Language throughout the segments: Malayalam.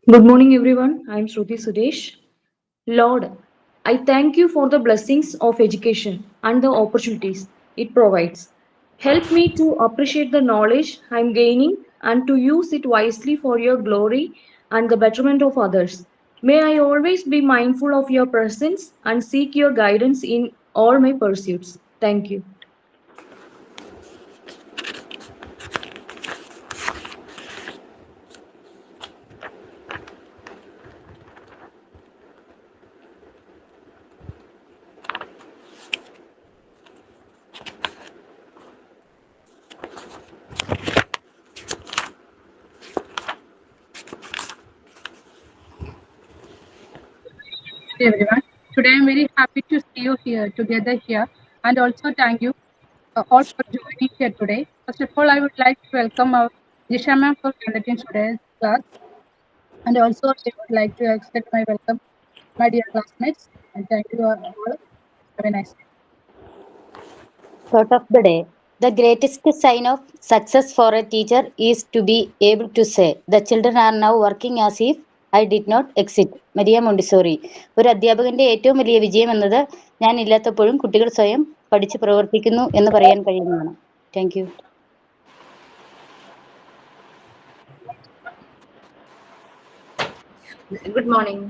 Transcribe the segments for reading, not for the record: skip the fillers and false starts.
Good morning, everyone. I am Shruti Sudesh. Lord, I thank you for the blessings of education and the opportunities it provides. Help me to appreciate the knowledge I am gaining and to use it wisely for your glory and the betterment of others. May I always be mindful of your presence and seek your guidance in all my pursuits. Thank you. Hey everyone. Today I'm very happy to see you here together here and also thank you all for joining here today. First of all, I would like to welcome our Jisha ma'am for conducting today's class and also I would like to extend my welcome my dear classmates and thank you all. Have a nice day. Thought of the day. The greatest sign of success for a teacher is to be able to say, the children are now working as if I did not exist. Maria Montessori. ഒരു അധ്യാപകന്റെ ഏറ്റവും വലിയ വിജയം എന്നത് ഞാൻ ഇല്ലാത്തപ്പോഴും കുട്ടികൾ സ്വയം പഠിച്ച് പ്രവർത്തിക്കുന്നു എന്ന് പറയാൻ കഴിയുന്നതാണ്. Thank you. Good morning,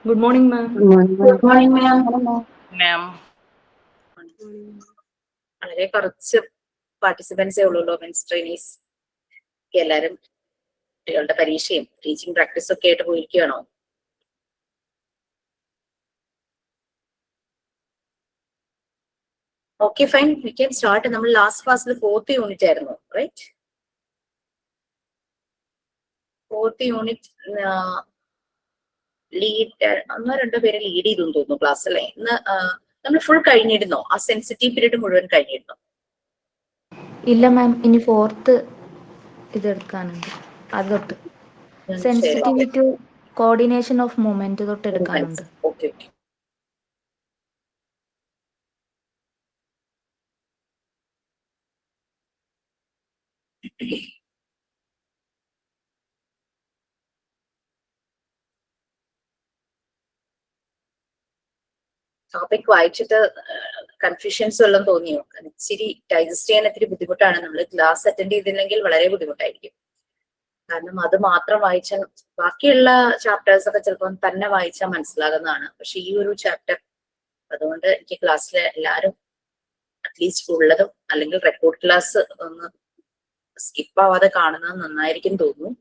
Good morning, ma'am. Good morning, ma'am. ma'am. വളരെ കുറച്ച് പാർട്ടിസിപ്പൻസേ ഉള്ളൂ മീൻസ് ട്രെയിനീസ് എല്ലാവരും കുട്ടികളുടെ പരീക്ഷയും ടീച്ചിങ് പ്രാക്ടീസും ഒക്കെ ആയിട്ട് പോയിരിക്കുകയാണോ? Okay fine, we can start. നമ്മൾ ലാസ്റ്റ് ക്ലാസ്സിൽ 4th യൂണിറ്റ് ആയിരുന്നു, റൈറ്റ്? 4th യൂണിറ്റ് ലീഡ് ഒന്നോ രണ്ടോ പേര് ലീഡ് ചെയ്തു തോന്നുന്നു ക്ലാസ് അല്ലേ? ഇന്ന് നമ്മൾ ഫുൾ കഴിഞ്ഞിരുന്നോ? ആ സെൻസിറ്റീവ് പീരീഡ് മുഴുവൻ കഴിഞ്ഞിരുന്നോ? ഇല്ല മാം, ഇനി ഫോർത്ത് ഇതെടുക്കാനുണ്ട്. അത് തൊട്ട് സെൻസിറ്റിവിറ്റി കോർഡിനേഷൻ ഓഫ് മൂവ്മെന്റ് തൊട്ട് എടുക്കാനുണ്ട്. Okay okay. ടോപ്പിക് വായിച്ചിട്ട് കൺഫ്യൂഷൻസ് വല്ലതും തോന്നിയോ? ഇച്ചിരി ഡൈജസ്റ്റ് ചെയ്യാൻ ഇത്തിരി ബുദ്ധിമുട്ടാണ്. നമ്മൾ ക്ലാസ് അറ്റൻഡ് ചെയ്തില്ലെങ്കിൽ വളരെ ബുദ്ധിമുട്ടായിരിക്കും. കാരണം അത് മാത്രം വായിച്ചാൽ ബാക്കിയുള്ള ചാപ്റ്റേഴ്സ് ഒക്കെ ചിലപ്പോൾ തന്നെ വായിച്ചാൽ മനസ്സിലാകുന്നതാണ്. പക്ഷെ ഈ ഒരു ചാപ്റ്റർ അതുകൊണ്ട് എനിക്ക് ക്ലാസ്സിലെ എല്ലാവരും അറ്റ്ലീസ്റ്റ് ഉള്ളതും അല്ലെങ്കിൽ റെക്കോർഡ് ക്ലാസ് ഒന്ന് സ്കിപ്പ് ആവാതെ കാണുന്നത് നന്നായിരിക്കും തോന്നുന്നു.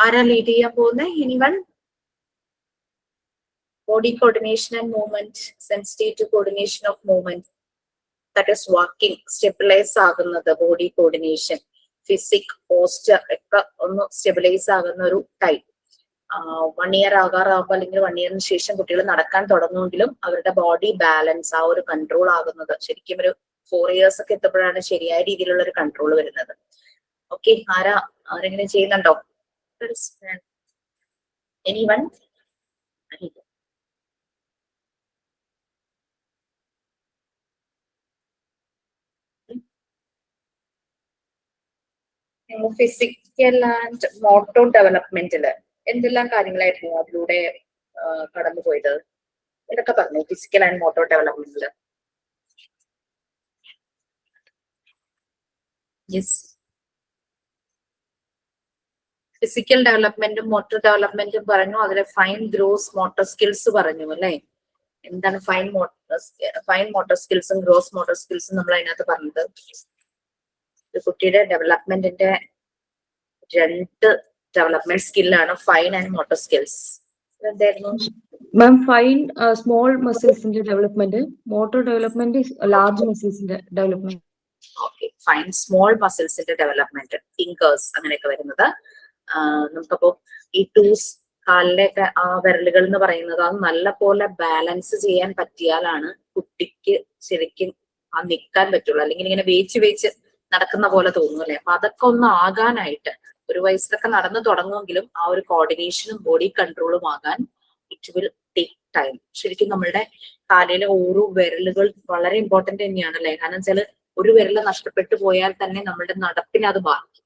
ആരാ ലീഡ് ചെയ്യാൻ പോകുന്നത്? Anyone? Body coordination and movement, sensitive coordination of movement, that is walking stabilise ആകുന്നത്, ബോഡി കോർഡിനേഷൻ, ഫിസിക്, പോസ്റ്റർ ഒക്കെ ഒന്ന് സ്റ്റെബിലൈസ് ആകുന്ന ഒരു ടൈം. 1 year ആകാറാകുമ്പോൾ അല്ലെങ്കിൽ 1 yearന് ശേഷം കുട്ടികൾ നടക്കാൻ തുടങ്ങുമെങ്കിലും അവരുടെ ബോഡി ബാലൻസ് ആ ഒരു കൺട്രോൾ ആകുന്നത് ശരിക്കും ഒരു 4 years ഒക്കെ എത്തുമ്പോഴാണ് ശരിയായ രീതിയിലുള്ള ഒരു കൺട്രോൾ വരുന്നത്. ഓക്കെ, ആരെങ്കിലും ചെയ്യുന്നുണ്ടോ? എനിവൺ? ഫിസിക്കൽ ആൻഡ് മോട്ടോ ഡെവലപ്മെന്റില് എന്തെല്ലാം കാര്യങ്ങളായിരുന്നു അതിലൂടെ കടന്നുപോയത്? ഇതൊക്കെ പറഞ്ഞു ഫിസിക്കൽ ആൻഡ് മോട്ടോ ഡെവലപ്മെന്റില്. യെസ്. ഫിസിക്കൽ ഡെവലപ്മെന്റും മോട്ടോർ ഡെവലപ്മെന്റും പറഞ്ഞു, അതിലെ ഫൈൻ ഗ്രോസ് മോട്ടോർ സ്കിൽസ് പറഞ്ഞു അല്ലെ. എന്താണ് ഫൈൻ മോട്ടോർ സ്കിൽസും ഗ്രോസ് മോട്ടോർ സ്കിൽസും നമ്മൾ അതിനകത്ത് പറഞ്ഞത്? കുട്ടിയുടെ ഡെവലപ്മെന്റിന്റെ 2 ഡെവലപ്മെന്റ് സ്കില്ലാണ് ഫൈൻ ആൻഡ് മോട്ടോർ സ്കിൽസ്. എന്തായിരുന്നു മാം? ഫൈൻ സ്മോൾ മസിൽസിന്റെ ഡെവലപ്മെന്റ്, മോട്ടോർ ഡെവലപ്മെന്റ് ലാർജ് മസിൽസിന്റെ ഡെവലപ്മെന്റ്. ഓക്കെ, ഫൈൻ സ്മോൾ മസിൽസിന്റെ ഡെവലപ്മെന്റ്, ഫിംഗേഴ്സ് അങ്ങനെയൊക്കെ വരുന്നത്. നമുക്കപ്പോ ഈ ടൂസ് കാലിലേക്ക് ആ വിരലുകൾ എന്ന് പറയുന്നത് അത് നല്ല പോലെ ബാലൻസ് ചെയ്യാൻ പറ്റിയാലാണ് കുട്ടിക്ക് ശരിക്കും ആ നിൽക്കാൻ പറ്റുള്ളൂ. അല്ലെങ്കിൽ ഇങ്ങനെ വേച്ച് നടക്കുന്ന പോലെ തോന്നും അല്ലെ. അപ്പൊ അതൊക്കെ ഒന്ന് ആകാനായിട്ട്, ഒരു വയസ്സിലൊക്കെ നടന്നു തുടങ്ങുമെങ്കിലും ആ ഒരു കോർഡിനേഷനും ബോഡി കൺട്രോളും ആകാൻ ഇറ്റ് വിൽ ടേക്ക് ടൈം. ശരിക്കും നമ്മളുടെ കാലിലെ ഓരോ വിരലുകൾ വളരെ ഇമ്പോർട്ടന്റ് തന്നെയാണ് അല്ലെ. കാരണം വെച്ചാൽ ഒരു വിരല് നഷ്ടപ്പെട്ടു പോയാൽ തന്നെ നമ്മളുടെ നടപ്പിനെ അത് ബാധിക്കും.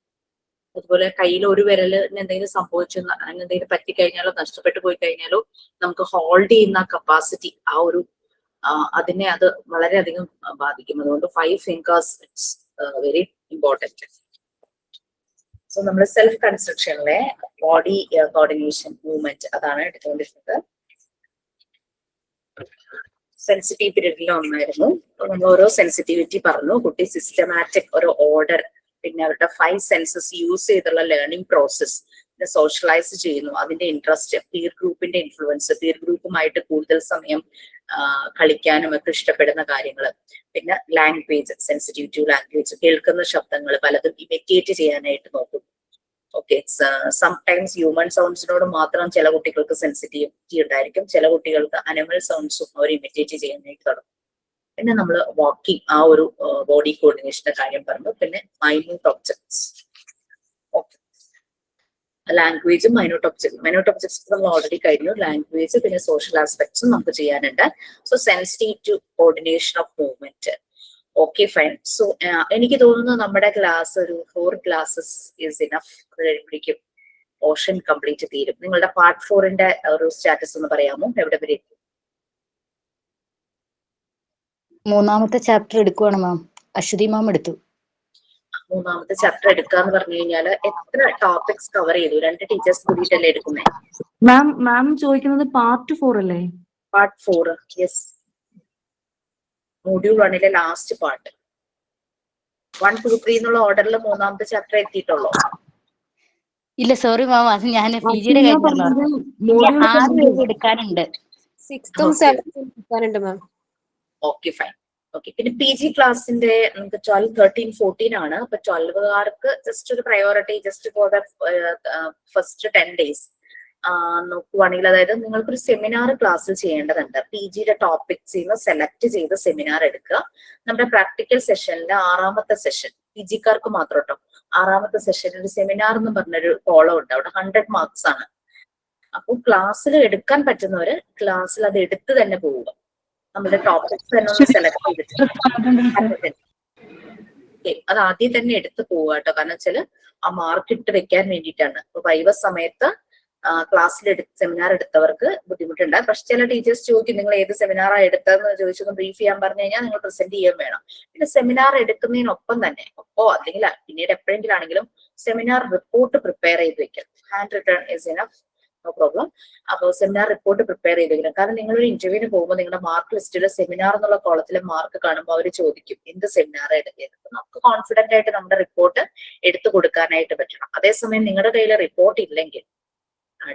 അതുപോലെ കയ്യിൽ ഒരു വിരലിന് എന്തെങ്കിലും സംഭവിച്ചു, എന്തെങ്കിലും പറ്റിക്കഴിഞ്ഞാലോ നഷ്ടപ്പെട്ടു പോയി കഴിഞ്ഞാലോ നമുക്ക് ഹോൾഡ് ചെയ്യുന്ന കപ്പാസിറ്റി, ആ ഒരു അതിനെ അത് വളരെയധികം ബാധിക്കും. അതുകൊണ്ട് 5 fingers it's very important. So നമ്മുടെ സെൽഫ് കൺസ്ട്രക്ഷനിലെ ബോഡി കോർഡിനേഷൻ മൂവ്മെന്റ് അതാണ് എടുത്തുകൊണ്ടിരുന്നത്. സെൻസിറ്റീവ് പീരീഡിൽ ഒന്നായിരുന്നു. നമ്മൾ ഓരോ സെൻസിറ്റിവിറ്റി പറഞ്ഞു. കുട്ടി സിസ്റ്റമാറ്റിക് ഒരു ഓർഡർ, പിന്നെ അവരുടെ 5 senses യൂസ് ചെയ്തുള്ള ലേണിംഗ് പ്രോസസ് സോഷ്യലൈസ് ചെയ്യുന്നു. അതിന്റെ ഇൻട്രസ്റ്റ്, പീർ ഗ്രൂപ്പിന്റെ ഇൻഫ്ലുവൻസ്, പീർ ഗ്രൂപ്പുമായിട്ട് കൂടുതൽ സമയം കളിക്കാനും ഒക്കെ ഇഷ്ടപ്പെടുന്ന കാര്യങ്ങൾ. പിന്നെ ലാംഗ്വേജ്, സെൻസിറ്റീവ് ടു ലാംഗ്വേജ്, കേൾക്കുന്ന ശബ്ദങ്ങൾ പലതും ഇമിറ്റേറ്റ് ചെയ്യാനായിട്ട് നോക്കും. ഓക്കെ, സംടൈംസ് ഹ്യൂമൻ സൗണ്ട്സിനോട് മാത്രം ചില കുട്ടികൾക്ക് സെൻസിറ്റിവിറ്റി ഉണ്ടായിരിക്കും, ചില കുട്ടികൾക്ക് അനിമൽ സൗണ്ട്സും അവർ ഇമിറ്റേറ്റ് ചെയ്യാനായിട്ട് തുടങ്ങും. പിന്നെ നമ്മൾ വാക്കിംഗ്, ആ ഒരു ബോഡി കോർഡിനേഷന്റെ കാര്യം പറഞ്ഞു. പിന്നെ മൈന്യൂട്ട് ഒബ്ജക്ട്സ്, ഓക്കെ, ലാംഗ്വേജും മൈന്യൂട്ട് ഒബ്ജക്ട്സ് നമ്മൾ ഓൾറെഡി കഴിഞ്ഞു. ലാംഗ്വേജ് പിന്നെ സോഷ്യൽ ആസ്പെക്ട്സും നമുക്ക് ചെയ്യാനുണ്ട്. So sensitive to coordination of movement. Okay fine. So എനിക്ക് തോന്നുന്നു നമ്മുടെ ക്ലാസ് ഒരു 4 classes ഈസ് ഇനഫ്. അത് കഴിയുമ്പോഴേക്കും പോർഷൻ കംപ്ലീറ്റ് തീരും. നിങ്ങളുടെ പാർട്ട് 4ന്റെ ഒരു സ്റ്റാറ്റസ് ഒന്ന് പറയാമോ? എവിടെ വരെ? 3ാമത്തെ ചാപ്റ്റർ എടുക്കുവാണ് മാം. അശ്വതി മാം എടുത്തു. 3ാമത്തെ ചാപ്റ്റർ എടുക്കാന്ന് പറഞ്ഞു കഴിഞ്ഞാൽ എത്ര ടോപ്പിക്സ് കവർ ചെയ്തു? 2 ടീച്ചേഴ്സ് കൂടിയിട്ടല്ലേ എടുക്കുന്നേ? മാം ചോദിക്കുന്നത് പാർട്ട് 4 അല്ലേ? Part 4, yes. മൊഡ്യൂൾ 1ലെ ലാസ്റ്റ് പാർട്ട്. 1, 2, 3 എന്നുള്ള ഓർഡറിൽ 3ാമത്തെ ചാപ്റ്റർ എത്തിയിട്ടുള്ളൂ. ഇല്ല സോറി മാം, അത് ഞാൻ പിജിയുടെ എടുക്കാനുണ്ട്. 6th ഉം 7th ഉം എടുക്കാനുണ്ട് മാം. Okay fine. ഓക്കെ, പിന്നെ പി ജി ക്ലാസിന്റെ നമുക്ക് 12, 13, 14 ആണ്. അപ്പൊ 12കാർക്ക് ജസ്റ്റ് ഒരു priority, just for the first 10 days നോക്കുവാണെങ്കിൽ, അതായത് നിങ്ങൾക്കൊരു സെമിനാർ ക്ലാസ്സിൽ ചെയ്യേണ്ടതുണ്ട്. പി ജിയുടെ ടോപ്പിക്സ് സെലക്ട് ചെയ്ത് സെമിനാർ എടുക്കുക. നമ്മുടെ പ്രാക്ടിക്കൽ സെഷനിലെ 6ാമത്തെ സെഷൻ, പി ജിക്കാർക്ക് മാത്രം കേട്ടോ, 6ാമത്തെ സെഷനിൽ ഒരു സെമിനാർ എന്ന് പറഞ്ഞൊരു കോളം ഉണ്ട്. അവിടെ 100 marks ആണ്. അപ്പോൾ ക്ലാസ്സിൽ എടുക്കാൻ പറ്റുന്നവര് ക്ലാസ്സിൽ അത് എടുത്ത് തന്നെ പോവുക. നമ്മുടെ ടോപ്പിക്സ് തന്നെ ഒന്ന് സെലക്ട് ചെയ്തിട്ട് അത് ആദ്യം തന്നെ എടുത്ത് പോവുക കേട്ടോ. കാരണം വെച്ചാൽ ആ മാർക്ക് ഇട്ട് വെക്കാൻ വേണ്ടിയിട്ടാണ്. അപ്പൊ വൈവ സമയത്ത് ക്ലാസ്സിൽ സെമിനാർ എടുത്തവർക്ക് ബുദ്ധിമുട്ടുണ്ടാകും. പക്ഷെ ചില ടീച്ചേഴ്സ് ചോദിക്കും നിങ്ങൾ ഏത് സെമിനാറാണ് എടുത്തതെന്ന് ചോദിച്ചൊന്ന് ബ്രീഫ് ചെയ്യാൻ പറഞ്ഞു കഴിഞ്ഞാൽ നിങ്ങൾ പ്രസന്റ് ചെയ്യാൻ വേണം. പിന്നെ സെമിനാർ എടുക്കുന്നതിനൊപ്പം തന്നെ അല്ലെങ്കിൽ പിന്നീട് എപ്പോഴെങ്കിലും ആണെങ്കിലും സെമിനാർ റിപ്പോർട്ട് പ്രിപ്പയർ ചെയ്ത് വെക്കാം. Hand return is enough, no problem. അപ്പോൾ സെമിനാർ റിപ്പോർട്ട് പ്രിപ്പയർ ചെയ്ത് വെക്കണം. കാരണം നിങ്ങളൊരു ഇന്റർവ്യൂവിന് പോകുമ്പോൾ നിങ്ങളുടെ മാർക്ക് ലിസ്റ്റിൽ സെമിനാർ എന്നുള്ള കോളത്തിലെ മാർക്ക് കാണുമ്പോൾ അവർ ചോദിക്കും എന്ത് സെമിനാർ എടുക്കുന്നത്. നമുക്ക് കോൺഫിഡന്റ് ആയിട്ട് നമ്മുടെ റിപ്പോർട്ട് എടുത്തു കൊടുക്കാനായിട്ട് പറ്റണം. അതേസമയം നിങ്ങളുടെ കയ്യിൽ റിപ്പോർട്ട് ഇല്ലെങ്കിൽ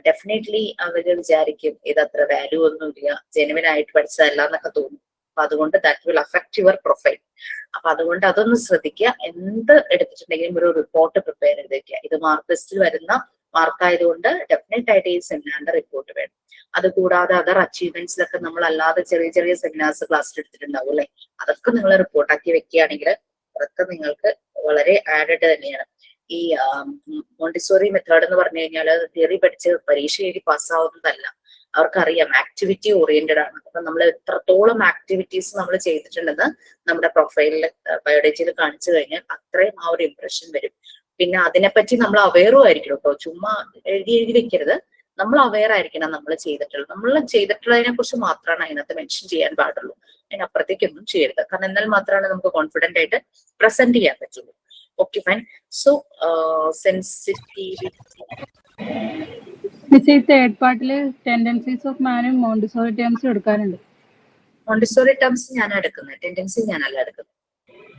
ഡെഫിനറ്റ്ലി അവര് വിചാരിക്കും ഇതത്ര വാല്യൂ ഒന്നുമില്ല, ജെനുവിൻ ആയിട്ട് പഠിച്ചതല്ല എന്നൊക്കെ തോന്നും. അപ്പൊ അതുകൊണ്ട് that will affect your profile. അപ്പൊ അതുകൊണ്ട് അതൊന്ന് ശ്രദ്ധിക്കുക. എന്ത് എടുത്തിട്ടുണ്ടെങ്കിലും ഒരു റിപ്പോർട്ട് പ്രിപ്പയർ ചെയ്ത് വെക്കുക. ഇത് മാർക്ക് ലിസ്റ്റിൽ വരുന്ന മാർക്കായതുകൊണ്ട് ഡെഫിനറ്റ് ആയിട്ട് ഈ സെമിനാറിന്റെ റിപ്പോർട്ട് വേണം. അതുകൂടാതെ അതർ അച്ചീവ്മെന്റ്സിലൊക്കെ നമ്മൾ അല്ലാതെ ചെറിയ ചെറിയ സെമിനാർസ് ക്ലാസ്സിൽ എടുത്തിട്ടുണ്ടാവും അല്ലെ, അതൊക്കെ നിങ്ങൾ റിപ്പോർട്ടാക്കി വെക്കുകയാണെങ്കിൽ അതൊക്കെ നിങ്ങൾക്ക് വളരെ ആഡഡ് തന്നെയാണ്. ഈ മോണ്ടിസോറി മെത്തേഡ് എന്ന് പറഞ്ഞു കഴിഞ്ഞാൽ തിയറി പഠിച്ച് പരീക്ഷ എഴുതി പാസ്സാവുന്നതല്ല. അവർക്കറിയാം ആക്ടിവിറ്റി ഓറിയന്റഡ് ആണ്. അപ്പൊ നമ്മൾ എത്രത്തോളം ആക്ടിവിറ്റീസ് നമ്മൾ ചെയ്തിട്ടുണ്ടെന്ന് നമ്മുടെ പ്രൊഫൈലിൽ ബയോഡേറ്റയിൽ കാണിച്ചു കഴിഞ്ഞാൽ അത്രയും ആ ഒരു ഇംപ്രഷൻ വരും. പിന്നെ അതിനെപ്പറ്റി നമ്മൾ അവെയറും ആയിരിക്കണം കേട്ടോ. ചുമ്മാ എഴുതി വെക്കരുത്. നമ്മൾ അവെയർ ആയിരിക്കണം നമ്മൾ ചെയ്തിട്ടുള്ളതിനെ കുറിച്ച് മാത്രമാണ് അതിനകത്ത് മെൻഷൻ ചെയ്യാൻ പാടുള്ളൂ. അതിനപ്പുറത്തേക്കൊന്നും ചെയ്യരുത്. കാരണം എന്നാൽ മാത്രമാണ് നമുക്ക് കോൺഫിഡന്റ് ആയിട്ട് പ്രസന്റ് ചെയ്യാൻ പറ്റുള്ളൂ. Okay, fine. So, sensitivity. Miss ഈ തേർഡ് പാർട്ടില് ടെൻഡൻസീസ് ഓഫ് മാനും മോണ്ടിസോറി ടേംസ് എടുക്കാറുണ്ട്. മോണ്ടിസോറി ടേംസ് ഞാൻ എടുക്കുന്നത്, ടെൻഡൻസി ഞാനല്ല എടുക്കുന്നത്.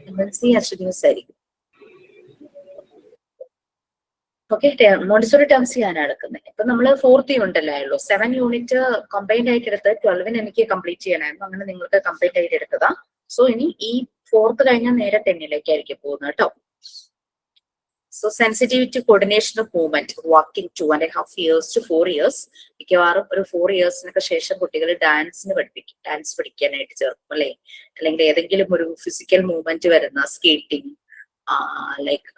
ടെൻഡൻസി അശ്വിനിസ് ആയിരിക്കും. ഓക്കെ, മോണ്ടിസോറി ടേംസ് ഞാനാണ് എടുക്കുന്നത്. ഇപ്പൊ നമ്മള് 4th യൂണിറ്റ് ഉള്ളൂ. 7 യൂണിറ്റ് കമ്പൈൻഡ് ആയിട്ട് എടുത്ത് 12 എനിക്ക് കംപ്ലീറ്റ് ചെയ്യണമായിരുന്നു. അങ്ങനെ നിങ്ങൾക്ക് കംപ്ലീറ്റ് ആയിട്ട് എടുത്തതാ. സോ ഇനി ഈ 4th കഴിഞ്ഞാൽ നേരെ 10ലേക്കായിരിക്കും പോകുന്നത് കേട്ടോ. So sensitivity coordination of movement walking 2.5 years to 4 years. മിക്കവാറും ഒരു 4 yearsനൊക്കെ ശേഷം കുട്ടികൾ ഡാൻസ് പഠിക്കാനായിട്ട് ചേർക്കും അല്ലെ. അല്ലെങ്കിൽ ഏതെങ്കിലും ഒരു ഫിസിക്കൽ മൂവ്മെന്റ് വരുന്ന സ്കേറ്റിംഗ്, ലൈക്ക്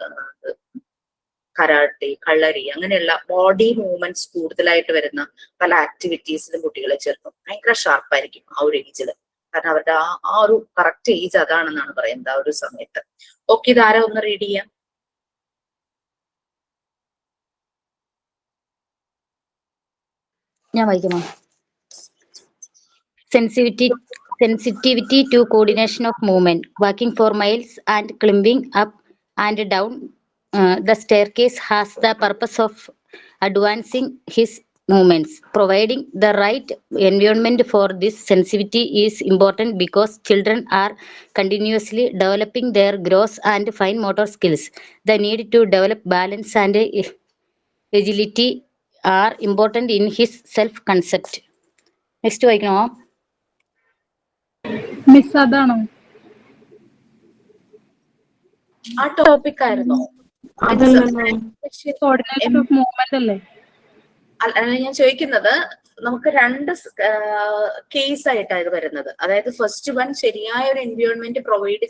കരാട്ടെ, കളരി, അങ്ങനെയുള്ള ബോഡി മൂവ്മെന്റ്സ് കൂടുതലായിട്ട് വരുന്ന പല ആക്ടിവിറ്റീസിലും കുട്ടികളെ ചേർക്കും. ഭയങ്കര ഷാർപ്പായിരിക്കും ആ ഒരു ഏജില്. കാരണം അവരുടെ ആ ഒരു കറക്റ്റ് ഏജ് അതാണെന്നാണ് പറയുന്നത് ആ ഒരു സമയത്ത്. ഓക്കെ, ഇതാരാ ഒന്ന് റീഡ് ചെയ്യാം? ഞാൻ വായിക്കുമോ? Sensitivity to coordination of movement, walking for miles and climbing up and down the staircase has the purpose of advancing his movements. Providing the right environment for this sensitivity is important because children are continuously developing their gross and fine motor skills. The need to develop balance and agility are important in his self-concept. Next വായിക്കണോ? മിസ് അതാണോ ആ ടോപ്പിക് ആയിരുന്നോ? കോർഡിനേഷൻ ഓഫ് മൂവ്മെന്റ് അല്ലേ? ഞാൻ ചോദിക്കുന്നത്, നമുക്ക് 2 കേസ് ആയിട്ടാണ് ഇത് വരുന്നത്. അതായത് ഫസ്റ്റ് വൺ ശരിയായ ഒരു എൻവയോൺമെന്റ് പ്രൊവൈഡ്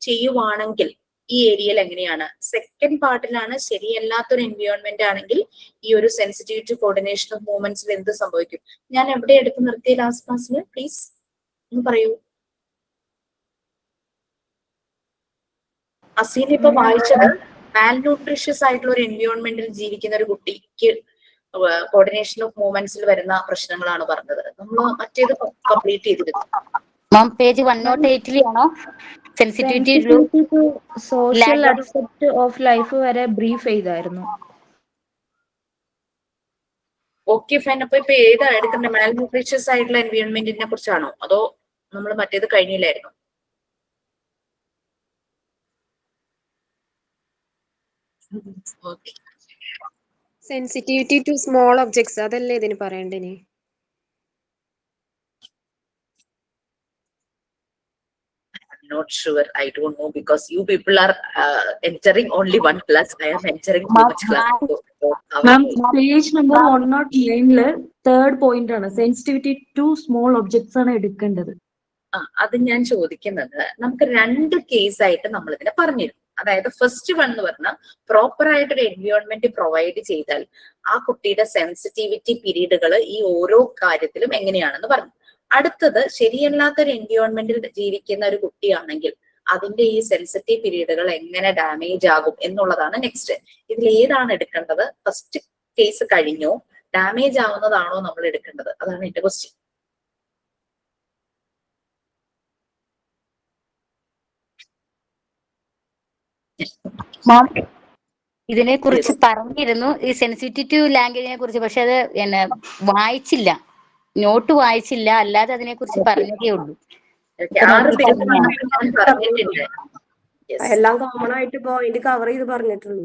ചെയ്യുവാണെങ്കിൽ ഈ ഏരിയയിൽ എങ്ങനെയാണ്. സെക്കൻഡ് പാർട്ടിലാണ് ശരിയല്ലാത്തൊരു എൻവയോൺമെന്റ് ആണെങ്കിൽ ഈ ഒരു സെൻസിറ്റിവിറ്റി കോർഡിനേഷൻ ഓഫ് മൂവ്മെന്റ്സിൽ എന്ത് സംഭവിക്കും. ഞാൻ എവിടെ എടുത്ത് നിർത്തിയ ലാസ്റ്റ് ക്ലാസ്സിൽ പ്ലീസ് ഒന്ന് പറയൂ. അസീൻ ഇപ്പൊ വായിച്ചത് മാൽന്യൂട്രീഷ്യസ് ആയിട്ടുള്ള ഒരു എൻവയോൺമെന്റിൽ ജീവിക്കുന്ന ഒരു കുട്ടിക്ക് കോർഡിനേഷൻ ഓഫ് മൂവ്മെന്റ്സിൽ വരുന്ന പ്രശ്നങ്ങളാണ് പറഞ്ഞത്. നമ്മൾ മറ്റേത് കംപ്ലീറ്റ് ചെയ്തിരുന്നു. Ma'am page 108 sensitivity to social aspect of life വരെ ബ്രീഫ് ചെയ്തായിരുന്നു. Okay fine. അപ്പൊ ഇപ്പൊ ഏതാ എടുക്കേണ്ടത്? മാൽന്യൂട്രീഷ്യസ് ആയിട്ടുള്ള എൻവയോൺമെന്റിനെ കുറിച്ചാണോ അതോ നമ്മൾ മറ്റേത് കഴിഞ്ഞില്ലായിരുന്നു? സെൻസിറ്റിവിറ്റി ടു സ്മോൾ ഒബ്ജക്ട്സ് അതല്ലേ ഇതിന് പറയണ്ടേ? Not sure. I don't know because you people are entering only one class. I am entering too much class. Ma'am, page number 109 third point ആണ് സെൻസിറ്റിവിറ്റി ടു സ്മോൾ ഒബ്ജക്ട്സ് ആണ് എടുക്കേണ്ടത്. അത് ഞാൻ ചോദിക്കുന്നത്, നമുക്ക് 2 കേസ് ആയിട്ട് നമ്മൾ ഇതിനെ പറഞ്ഞിരുന്നു. അതായത് ഫസ്റ്റ് വൺ എന്ന് പറഞ്ഞാൽ പ്രോപ്പർ ആയിട്ടൊരു എൻവയോൺമെന്റ് പ്രൊവൈഡ് ചെയ്താൽ ആ കുട്ടിയുടെ സെൻസിറ്റിവിറ്റി പീരീഡുകൾ ഈ ഓരോ കാര്യത്തിലും എങ്ങനെയാണെന്ന് പറഞ്ഞു. അടുത്തത് ശരിയല്ലാത്തൊരു എൻവയോൺമെന്റിൽ ജീവിക്കുന്ന ഒരു കുട്ടിയാണെങ്കിൽ അതിന്റെ ഈ സെൻസിറ്റീവ് പീരീഡുകൾ എങ്ങനെ ഡാമേജ് ആകും എന്നുള്ളതാണ് നെക്സ്റ്റ്. ഇതിൽ ഏതാണ് എടുക്കേണ്ടത്? ഫസ്റ്റ് കേസ് കഴിഞ്ഞോ ഡാമേജ് ആവുന്നതാണോ നമ്മൾ എടുക്കേണ്ടത്? അതാണ് എന്റെ ക്വസ്റ്റ്യൻ. ഇതിനെ കുറിച്ച് പറഞ്ഞിരുന്നു, ഈ സെൻസിറ്റിവിറ്റി ലാംഗ്വേജിനെ കുറിച്ച്. പക്ഷെ അത് വായിച്ചില്ല, നോട്ട് വായിച്ചില്ല, അല്ലാതെ അതിനെ കുറിച്ച് പറഞ്ഞതേ ഉള്ളൂ. എല്ലാം കോമൺ ആയിട്ട് പോയിന്റ് കവർ ചെയ്ത് പറഞ്ഞിട്ടുള്ളൂ.